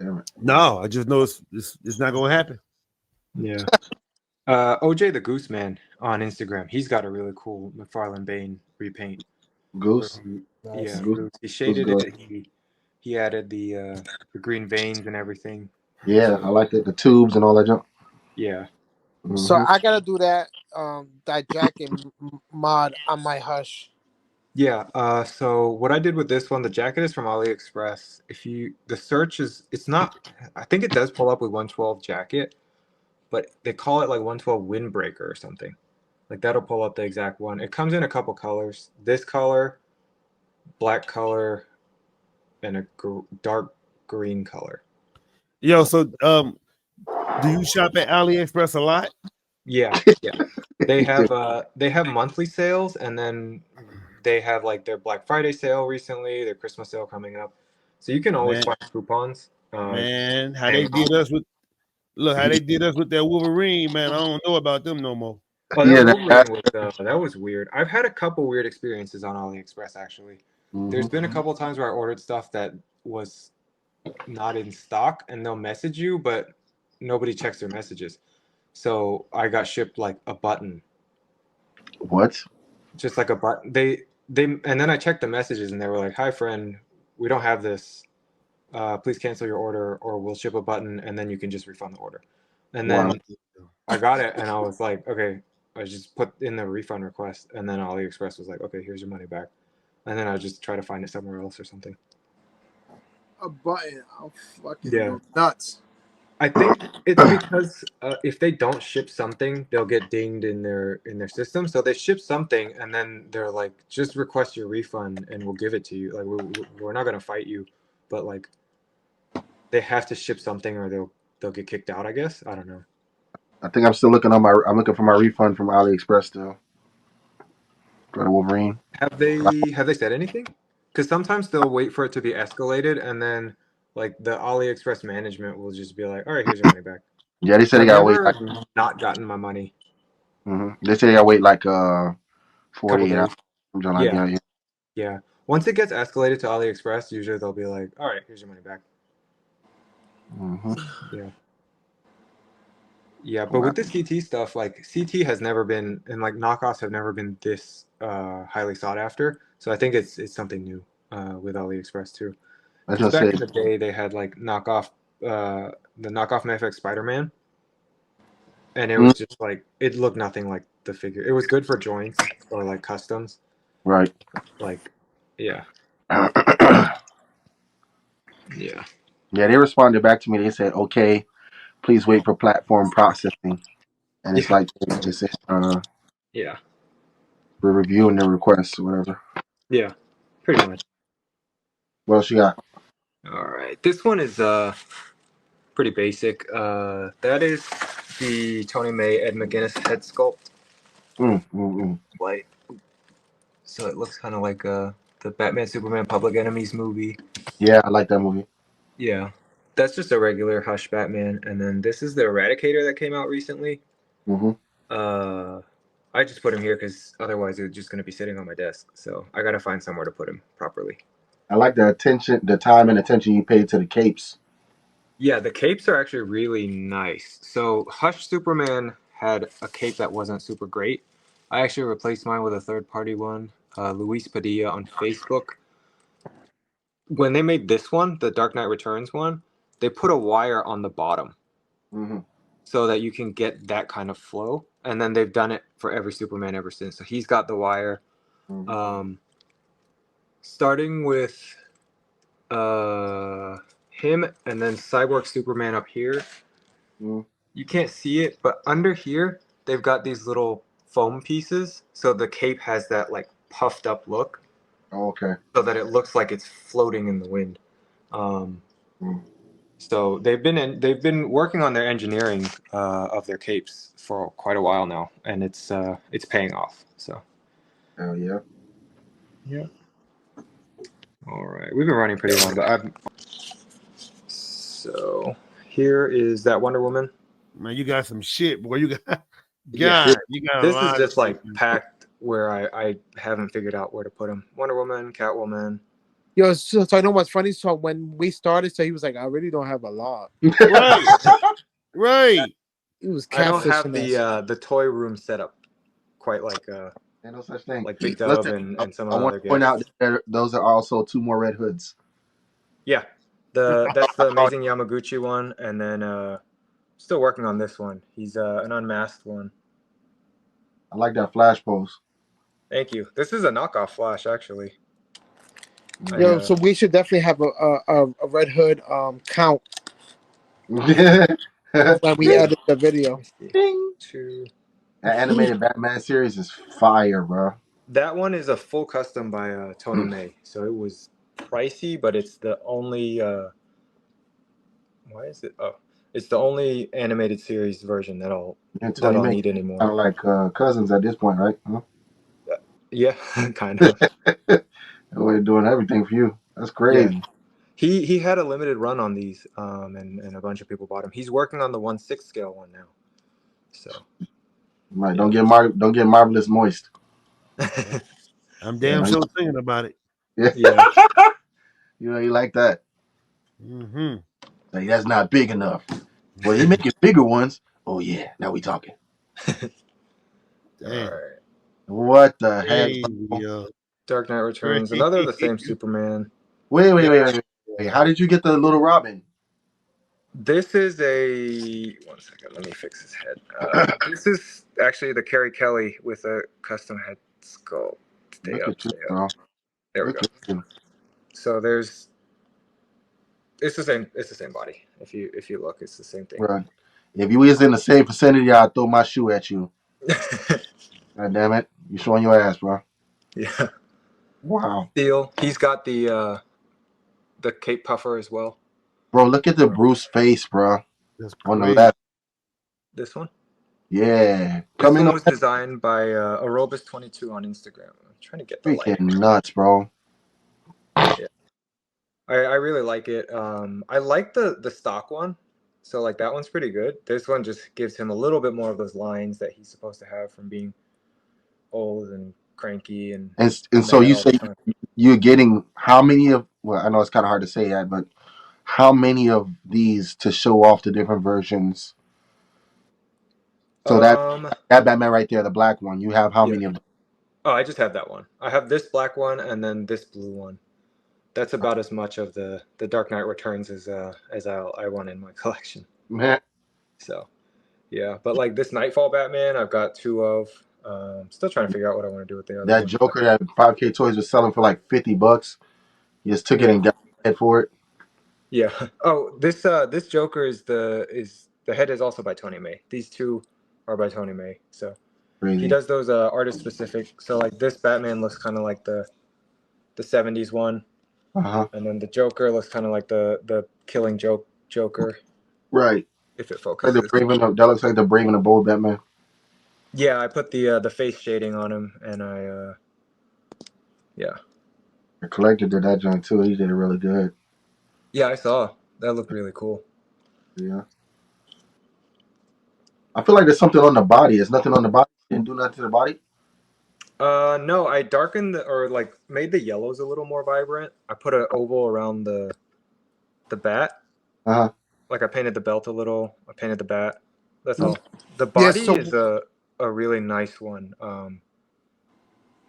Damn it. No, I just know it's not gonna happen. Yeah. OJ the Goose Man on Instagram, he's got a really cool McFarlane Bane repaint. Goose? Yeah, Goose. He shaded it. He added the green veins and everything. Yeah, I like it. The tubes and all that junk. Yeah. So I gotta do that jacket mod on my Hush. Yeah. So what I did with this one, the jacket is from AliExpress. The search is, it's not, I think it does pull up with 112 jacket, but they call it like 112 windbreaker or something. Like, that'll pull up the exact one. It comes in a couple colors. This color, black color, and a dark green color. Yo, so do you shop at AliExpress a lot? Yeah. They have monthly sales, and then they have like their Black Friday sale recently, their Christmas sale coming up. So you can always find coupons. Man, how they did us with that Wolverine, man. I don't know about them no more. Oh, that was weird. I've had a couple weird experiences on AliExpress, actually. There's been a couple times where I ordered stuff that was not in stock, and they'll message you, but nobody checks their messages. So I got shipped like a button. What? Just like a button. They and then I checked the messages, and they were like, "Hi, friend, we don't have this. Please cancel your order, or we'll ship a button, and then you can just refund the order." And then I got it, and I was like, "Okay." I just put in the refund request, and then AliExpress was like, "Okay, here's your money back." And then I just try to find it somewhere else or something. A button? Oh, fucking nuts. I think it's because if they don't ship something, they'll get dinged in their system. So they ship something, and then they're like, "Just request your refund, and we'll give it to you. Like, we're not gonna fight you, but like, they have to ship something, or they'll get kicked out. I guess, I don't know." I think I'm still looking on my. I'm looking for my refund from AliExpress still for the Wolverine. Have they said anything? Because sometimes they'll wait for it to be escalated, and then like the AliExpress management will just be like, "All right, here's your money back." Yeah, they said So they I've gotta wait. never Like, not gotten my money. They said they gotta wait like Couple 48 days. hours. Something like Yeah. that. Yeah. Yeah. Once it gets escalated to AliExpress, usually they'll be like, "All right, here's your money back." Mm-hmm. Yeah. Yeah, but with the CT stuff, like CT has never been, and like knockoffs have never been this highly sought after. So I think it's something new with AliExpress too. I was Because gonna back say. in the day, they had like the knockoff Netflix Spider-Man, and it was just like it looked nothing like the figure. It was good for joints or like customs. Right. Like, yeah, yeah, Yeah, they responded back to me. They said, "Okay, please wait for platform processing." And it's yeah, like they said, yeah, we're reviewing the requests or whatever. yeah, pretty much. What else you got? All right, this one is pretty basic. That is the Tony May Ed McGuinness head sculpt. White. So it looks kind of like the Batman Superman Public Enemies movie. Yeah, I like that movie. Yeah. That's just a regular Hush Batman. And then this is the Eradicator that came out recently. Mm-hmm. I just put him here because otherwise it was just going to be sitting on my desk. So I got to find somewhere to put him properly. I like the attention, the time and attention you paid to the capes. Yeah, the capes are actually really nice. So Hush Superman had a cape that wasn't super great. I actually replaced mine with a third-party one. Luis Padilla on Facebook. When they made this one, the Dark Knight Returns one, they put a wire on the bottom so that you can get that kind of flow. And then they've done it for every Superman ever since. So he's got the wire. Starting with him and then Cyborg Superman up here. You can't see it, but under here, they've got these little foam pieces. So the cape has that like puffed up look. Oh, okay. So that it looks like it's floating in the wind. So they've been working on their engineering of their capes for quite a while now, and it's paying off. So. Oh yeah. Yeah. All right, we've been running pretty long, but so here is that Wonder Woman. Man, you got some shit, boy. You got, God, Yeah. you got a This lot is just of like shit. packed where I haven't figured out where to put them. Wonder Woman, Catwoman. Yo, so I know what's funny. So when we started, so he was like, "I really don't have a lot." Right, right. He was I don't have catfishing us. the toy room set up quite like Ain't no such thing. like Big Dub Listen, and some of I the want other to point out guests. that those are also 2 more Red Hoods. Yeah, that's the Amazing Yamaguchi one, and then still working on this one. He's an unmasked one. I like that Flash pose. Thank you. This is a knockoff Flash, actually. Yo, so we should definitely have a Red Hood count when we edit the video. That animated Batman series is fire, bro. That one is a full custom by Tony May, so it was pricey, but it's the only. Why is it? Oh, it's the only animated series version that I'll need anymore. Kind of like cousins at this point, right? Huh? Yeah, kind of. We're doing everything for you. That's crazy. Yeah. He had a limited run on these, and a bunch of people bought him. He's working on the 1/6 scale one now. So. Right. Yeah. Don't get Marvelous moist. I'm damn sure thinking about it. Yeah. You know, you like that. Like, that's not big enough. Well, they making bigger ones. Oh yeah, now we talking. Damn. All right. What the heck? Dark Knight Returns. Another the same Superman. Wait. How did you get the little Robin? This is a 1 second. Let me fix his head. This is actually the Carrie Kelly with a custom head sculpt. Stay up. There we go. So it's the same body. If you look, it's the same thing. Right. If you was in the same vicinity, I'd throw my shoe at you. God damn it! You showing your ass, bro. Yeah. Wow. Steel. He's got the cape puffer as well. Bro, look at the Bruce face, bro. That's on the crazy. left. This one? Yeah. This Coming one up, was designed by Arobus22 on Instagram. I'm trying to get the lighting. freaking nuts, bro. Yeah, I really like it. I like the stock one, so like that one's pretty good. This one just gives him a little bit more of those lines that he's supposed to have from being old and cranky and So mad you all the say time. you're getting how many of? Well, I know it's kind of hard to say that, but how many of these to show off the different versions? So that Batman right there, the black one, you have how Yeah. many of them? Oh, I just have that one. I have this black one and then this blue one. That's about as much of the Dark Knight Returns as I want in my collection. Man, So yeah, but like this Nightfall Batman, I've got two of. Still trying to figure out what I want to do with the other that one. Joker that 5K Toys was selling for like $50. You just took it Yeah. and got head for it. Yeah. Oh, this Joker is the head is also by Tony May. These two are by Tony May. So he Crazy. does those artist specific. So like this Batman looks kind of like the 70s one, Uh-huh. and then the Joker looks kind of like the Killing Joke Joker. Right. If it Like the focuses. that looks like the Brave and the Bold Batman. Yeah, I put the face shading on him, and yeah. The collector did that joint too. He did it really good. Yeah, I saw. That looked really cool. Yeah. I feel like there's something on the body. There's nothing on the body. Didn't do nothing to the body. No, I darkened or like made the yellows a little more vibrant. I put an oval around the bat. Uh-huh. Like I painted the belt a little. I painted the bat. That's all. The Yeah, body so is a really nice one.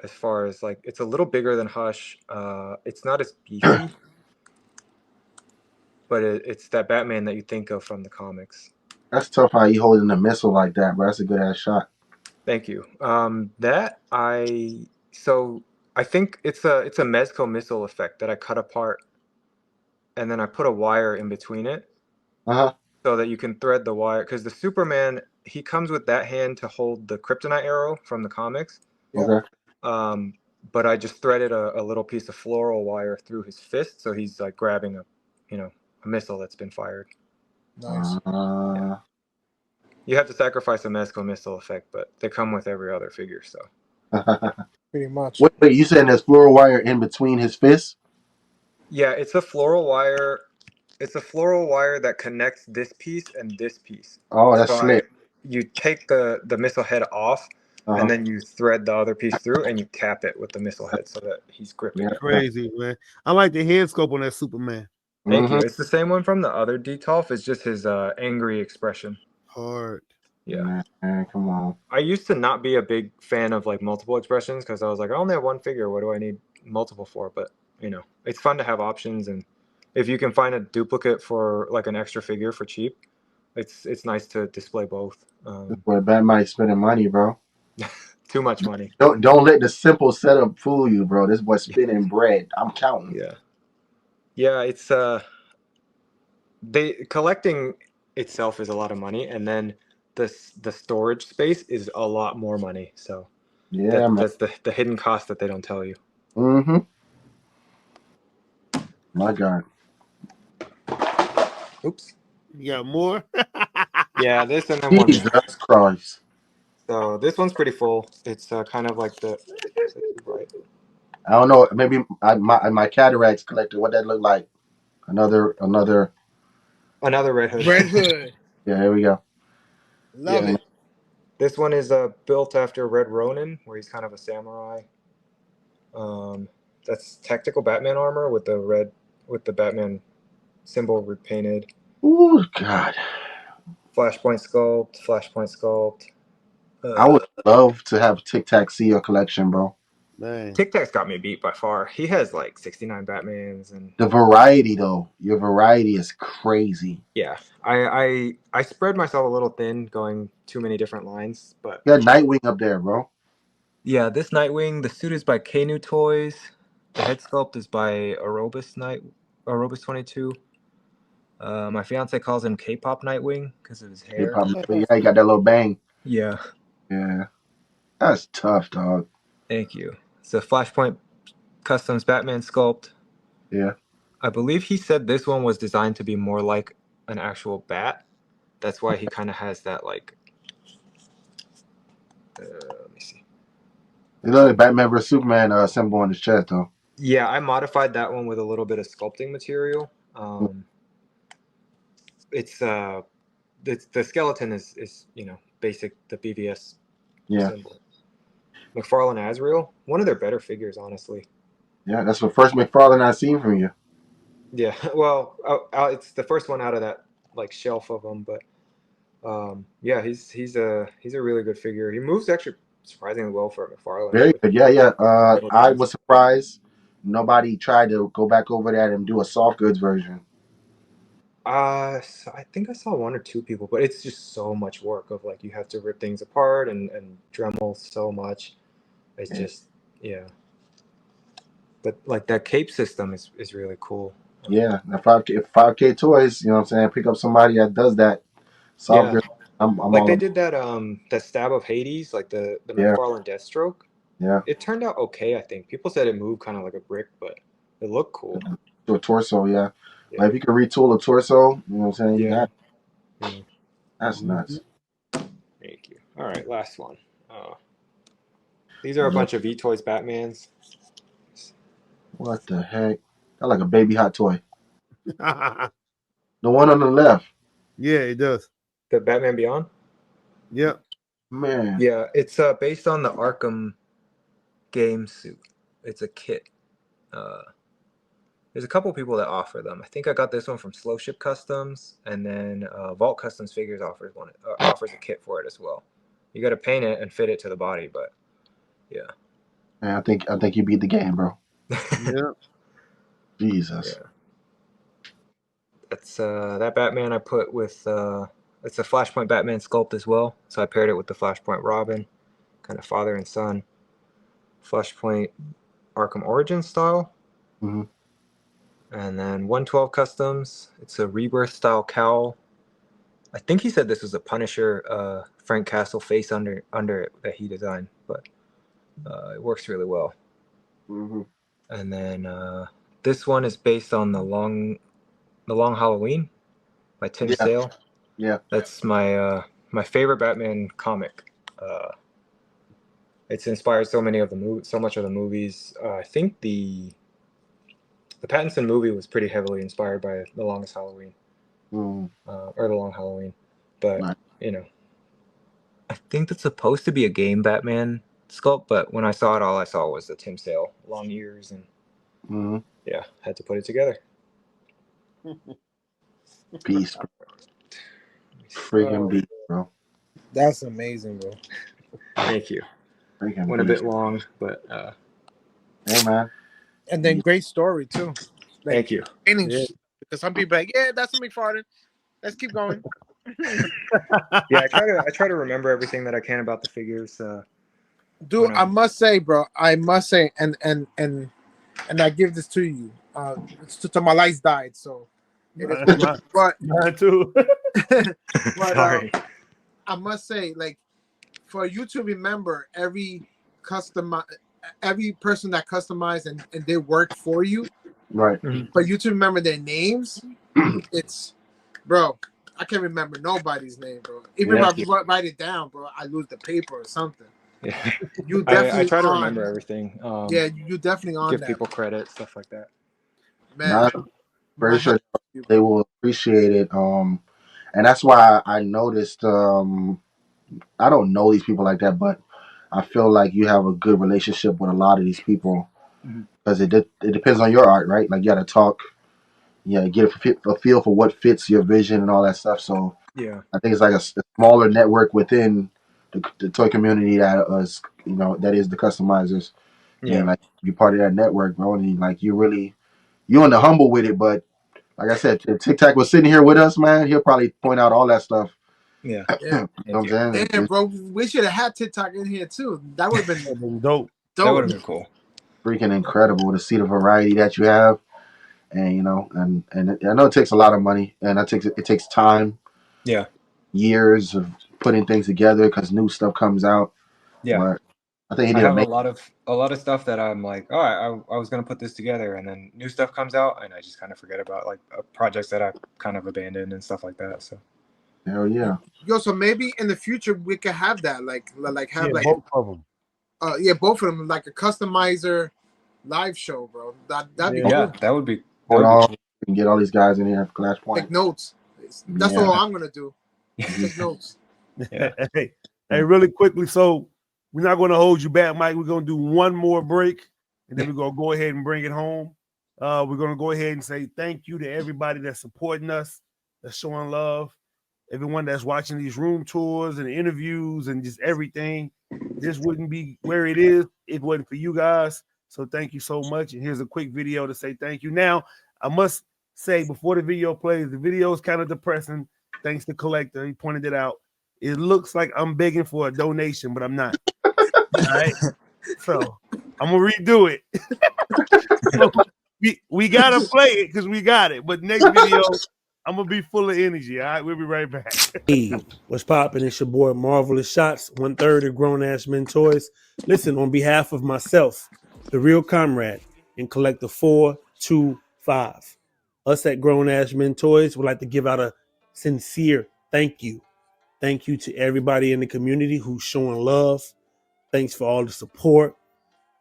As far as like it's a little bigger than Hush. It's not as beefy, but it's that Batman that you think of from the comics. That's tough how he holding a missile like that, bro. That's a good ass shot. Thank you. So I think it's a Mezco missile effect that I cut apart, and then I put a wire in between it Uh-huh. so that you can thread the wire. Because the Superman, he comes with that hand to hold the kryptonite arrow from the comics. yeah, Okay. But I just threaded a little piece of floral wire through his fist, so he's like grabbing a missile that's been fired. nice. Yeah. You have to sacrifice a Mezco missile effect, but they come with every other figure, so. Pretty much. Wait, you saying there's floral wire in between his fists? Yeah, it's a floral wire. It's a floral wire that connects this piece and this piece. Oh, that's So slick. you take the missile head off, Uh-huh. and then you thread the other piece through, and you cap it with the missile head so that he's gripping Yeah. it. Crazy, man. I like the head scope on that Superman. Thank you. Mhm. It's the same one from the other Detolf. It's just his angry expression. Hard. Yeah. Man, come on. I used to not be a big fan of like multiple expressions because I was like, I only have one figure. What do I need multiple for? But it's fun to have options, and if you can find a duplicate for like an extra figure for cheap, it's nice to display both. Boy, BatMite spending money, bro. Too much money. Don't let the simple setup fool you, bro. This boy spinning bread. I'm counting. Yeah. It's collecting itself is a lot of money, and then the storage space is a lot more money. So Yeah, man. that's the hidden cost that they don't tell you. Mm-hmm. My God. Oops. You got more? Yeah, this and then one more. Jesus Christ. So this one's pretty full. It's kind of like the right. I don't know. Maybe my cataracts collector. What that look like? Another. Another Red Hood. Red Hood. Yeah, here we go. Love Yeah. it. This one is built after Red Ronin, where he's kind of a samurai. That's tactical Batman armor with the Batman symbol repainted. Ooh, God. Flashpoint sculpt. I would love to have Tic Tac see your collection, bro. Man. Tic Tac's got me beat by far. He has like 69 Batmans and The variety, though. Your variety is crazy. yeah. I spread myself a little thin going too many different lines, but You got Nightwing up there, bro. yeah, this Nightwing, the suit is by Kanu Toys. The head sculpt is by Arobus 22. My fiance calls him K-pop Nightwing because of his hair. Yeah, you got that little bang. Yeah. Yeah. That's tough, dog. Thank you. It's a Flashpoint Customs Batman sculpt. Yeah. I believe he said this one was designed to be more like an actual bat. That's why he kind of has that like Let me see. You know the Batman vs Superman symbol on his chest though. Yeah, I modified that one with a little bit of sculpting material. It's the skeleton is basic, the BVS symbol. McFarlane Azrael, one of their better figures, honestly. Yeah, that's the first McFarlane I've seen from you. Yeah, well, it's the first one out of that like shelf of them, but yeah, he's a really good figure. He moves actually surprisingly well for a McFarlane. Very good. Yeah. I was surprised nobody tried to go back over that and do a soft goods version. So I think I saw one or two people, but it's just so much work of like you have to rip things apart and Dremel so much. It's just But like that cape system is really cool. Yeah, 5K toys, you know what I'm saying? Pick up somebody that does that. Soft goods. I'm like all they about. did that Stab of Hades, like the Yeah. McFarlane Deathstroke. Yeah. It turned out okay, I think. People said it moved kind of like a brick, but it looked cool. To a torso, yeah. Like if you can retool a torso, you know what I'm saying? Yeah. That's nuts. Thank you. All right, last one. These are a bunch of V-Toys Batmans. What the heck? Got like a baby hot toy. The one on the left. Yeah, it does. The Batman Beyond? Yep. Man. Yeah, it's based on the Arkham game suit. It's a kit. There's a couple people that offer them. I think I got this one from Slow Ship Customs, and then Vault Customs Figures offers a kit for it as well. You got to paint it and fit it to the body, but yeah. Man, I think you beat the game, bro. Yeah. Jesus. Yeah. That's that Batman I put with it's a Flashpoint Batman sculpt as well. So I paired it with the Flashpoint Robin, kind of father and son. Flashpoint Arkham Origins style. Mm-hmm. And then 112 Customs. It's a Rebirth style cowl. I think he said this was a Punisher Frank Castle face under it that he designed, but it works really well. Mm-hmm. And then this one is based on the Long Halloween by Tim Sale. Yeah, that's my favorite Batman comic. It's inspired so much of the movies. I think the Pattinson movie was pretty heavily inspired by The Longest Halloween, or The Long Halloween. But I think that's supposed to be a game Batman sculpt. But when I saw it, all I saw was the Tim Sale long ears, and had to put it together. Peace. Freaking beast, bro. That's amazing, bro. Thank you. Freaking Went a bit long, but hey, man. And then great story too. Like, thank you. Because some people are like, yeah, that's a McFarlane. Let's keep going. Yeah, I try to remember everything that I can about the figures. Dude, I must say, bro. And I give this to you. To my lights died, so. But mine too. But sorry. I must say, like, for you to remember every person that customized and did work for you, right? For you to remember their names, it's, bro. I can't remember nobody's name, bro. Even if I write it down, bro, I lose the paper or something. Yeah, you definitely. I try to remember everything. You definitely give people credit, stuff like that. Man, very sure they will appreciate it. And that's why I noticed. I don't know these people like that, but I feel like you have a good relationship with a lot of these people because it depends on your art, right? Like you got to talk, get a feel for what fits your vision and all that stuff. So I think it's like a smaller network within the toy community that is, that is the customizers. Yeah, and like you're part of that network, bro. And like you're in the humble with it, but like I said, if Tic Tac was sitting here with us, man, he'll probably point out all that stuff. Yeah. You know what I'm saying? Damn, bro, we should have had TikTok in here too. That would have been dope. That would have been cool. Freaking incredible to see the variety that you have, and and I know it takes a lot of money, and it takes time. Yeah. Years of putting things together because new stuff comes out. Yeah. But I think I have a lot of stuff that I'm like, oh, I was gonna put this together, and then new stuff comes out, and I just kind of forget about like projects that I kind of abandoned and stuff like that. So Hell yeah. Yo, so maybe in the future we could have that, like have like both of them. Both of them, like a customizer live show, bro. That'd be Yeah, cool. that would be. Hold That on. would be We can get all these guys in here for Flashpoint. Take notes. That's all I'm gonna do. Take notes. Yeah. Hey, really quickly. So we're not going to hold you back, Mike. We're going to do one more break, and then we're going to go ahead and bring it home. We're going to go ahead and say thank you to everybody that's supporting us, that's showing love, everyone that's watching these room tours and interviews and just everything. This wouldn't be where it is if it wasn't for you guys. So thank you so much. And here's a quick video to say thank you. Now, I must say before the video plays, the video is kind of depressing. Thanks to Collector. He pointed it out. It looks like I'm begging for a donation, but I'm not. All right. So I'm going to redo it. So we got to play it because we got it. But next video, I'm going to be full of energy. All right. We'll be right back. Hey, what's poppin'? It's your boy, Marvelous Shots, 1/3 of GrownAssMentoYz. Listen, on behalf of myself, the real comrade, and Collector 425, us at GrownAssMentoYz would like to give out a sincere thank you. Thank you to everybody in the community who's showing love. Thanks for all the support.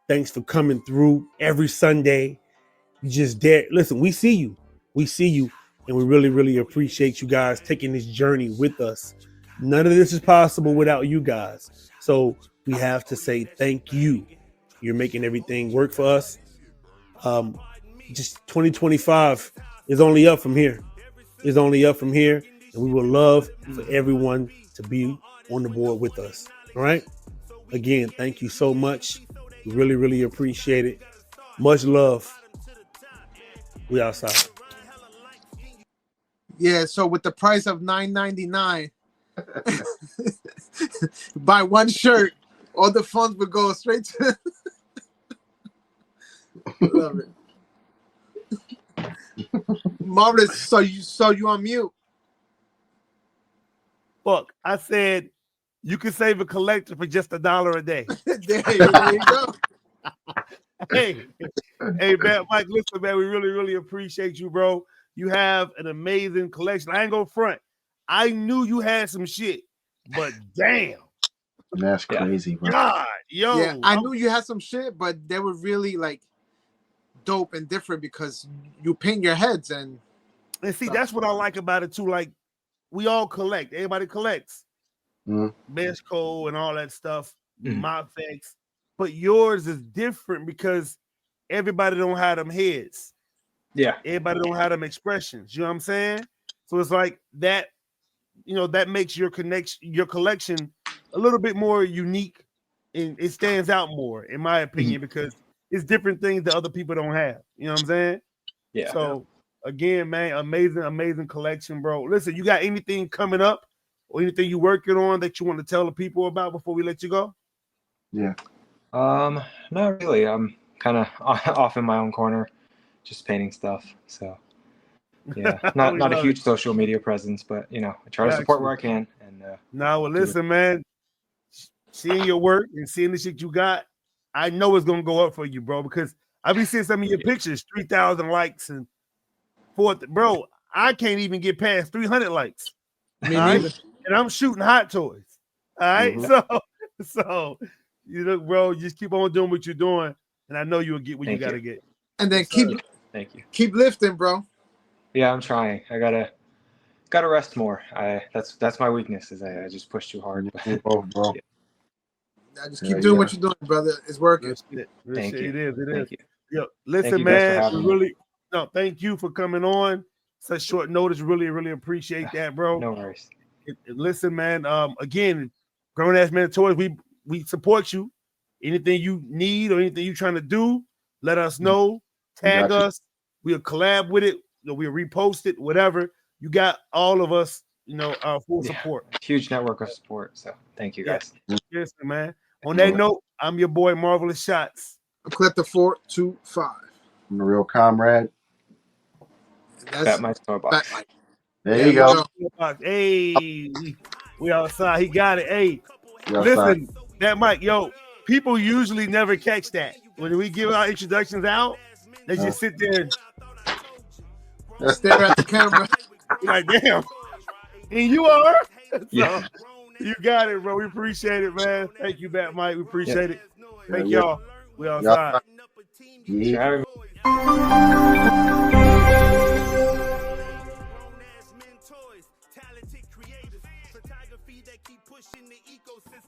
Thanks for coming through every Sunday. You just dare. Listen, we see you. We see you. And we really, really appreciate you guys taking this journey with us. None of this is possible without you guys. So we have to say thank you. You're making everything work for us. Just 2025 is only up from here. It's only up from here. And we would love for everyone to be on the board with us. All right. Again, thank you so much. We really, really appreciate it. Much love. We outside. Yeah, so with the price of $9.99, buy one shirt, all the funds would go straight to. Love it. Marvelous. So you on mute. Fuck, I said you can save a collector for just $1 a day. there you go. Hey, BatMike, listen, man, we really, really appreciate you, bro. You have an amazing collection. I ain't gonna front. I knew you had some shit, but damn. That's crazy, bro. God, yo. Yeah, I knew you had some shit, but they were really like dope and different because you paint your heads and see, that's what I like about it too. Like, we all collect. Everybody collects. Best Code and all that stuff, my effects. But yours is different because everybody don't have them heads. Yeah. Everybody don't have them expressions. You know what I'm saying? So it's like that, you know, that makes your collection a little bit more unique, and it stands out more, in my opinion, because it's different things that other people don't have. You know what I'm saying? Yeah. So again, man, amazing collection, bro. Listen, you got anything coming up or anything you working on that you want to tell the people about before we let you go? Yeah. Not really. I'm kind of off in my own corner, just painting stuff. So yeah, not a huge social media presence, but you know, I try to support where I can. And well, listen, man, seeing your work and seeing the shit you got, I know it's gonna go up for you, bro, because I be seeing some of your pictures, 3,000 likes and 4,000. Bro, I can't even get past 300 likes. And I'm shooting hot toys. All right, so you look, bro, just keep on doing what you're doing, and I know you'll get what you gotta get. And then thank you. Keep lifting, bro. Yeah, I'm trying. I gotta rest more. That's my weakness, is I just push too hard. Bro. Yeah. I just keep doing what you're doing, brother. It's working. Thank you. It is. Thank you. Yo, listen, man. Thank you for coming on such short notice. Really, really appreciate that, bro. No worries. Listen, man. Again, GrownAssMentoYz, we support you. Anything you need or anything you're trying to do, let us know. Tag us. We'll collab with it. We'll repost it. Whatever. You got all of us. You know, our full support. Huge network of support. So thank you guys. Yes, man. On that note, I'm your boy Marvelous Shots. I'm Collector 425. I'm the real comrade. BatMites Toybox. There you go. Hey, we outside. He got it. Hey, listen, BatMike, yo, people usually never catch that. When we give our introductions out, they just sit there and stare at the camera. like, damn. And you are. So, Yeah. you got it, bro. We appreciate it, man. Thank you, BatMite. We appreciate it. Thank Yeah. y'all. We outside. Yeah. Thanks for having me. GrownAssMentoYz, talented creators, photography that keep pushing the ecosystem.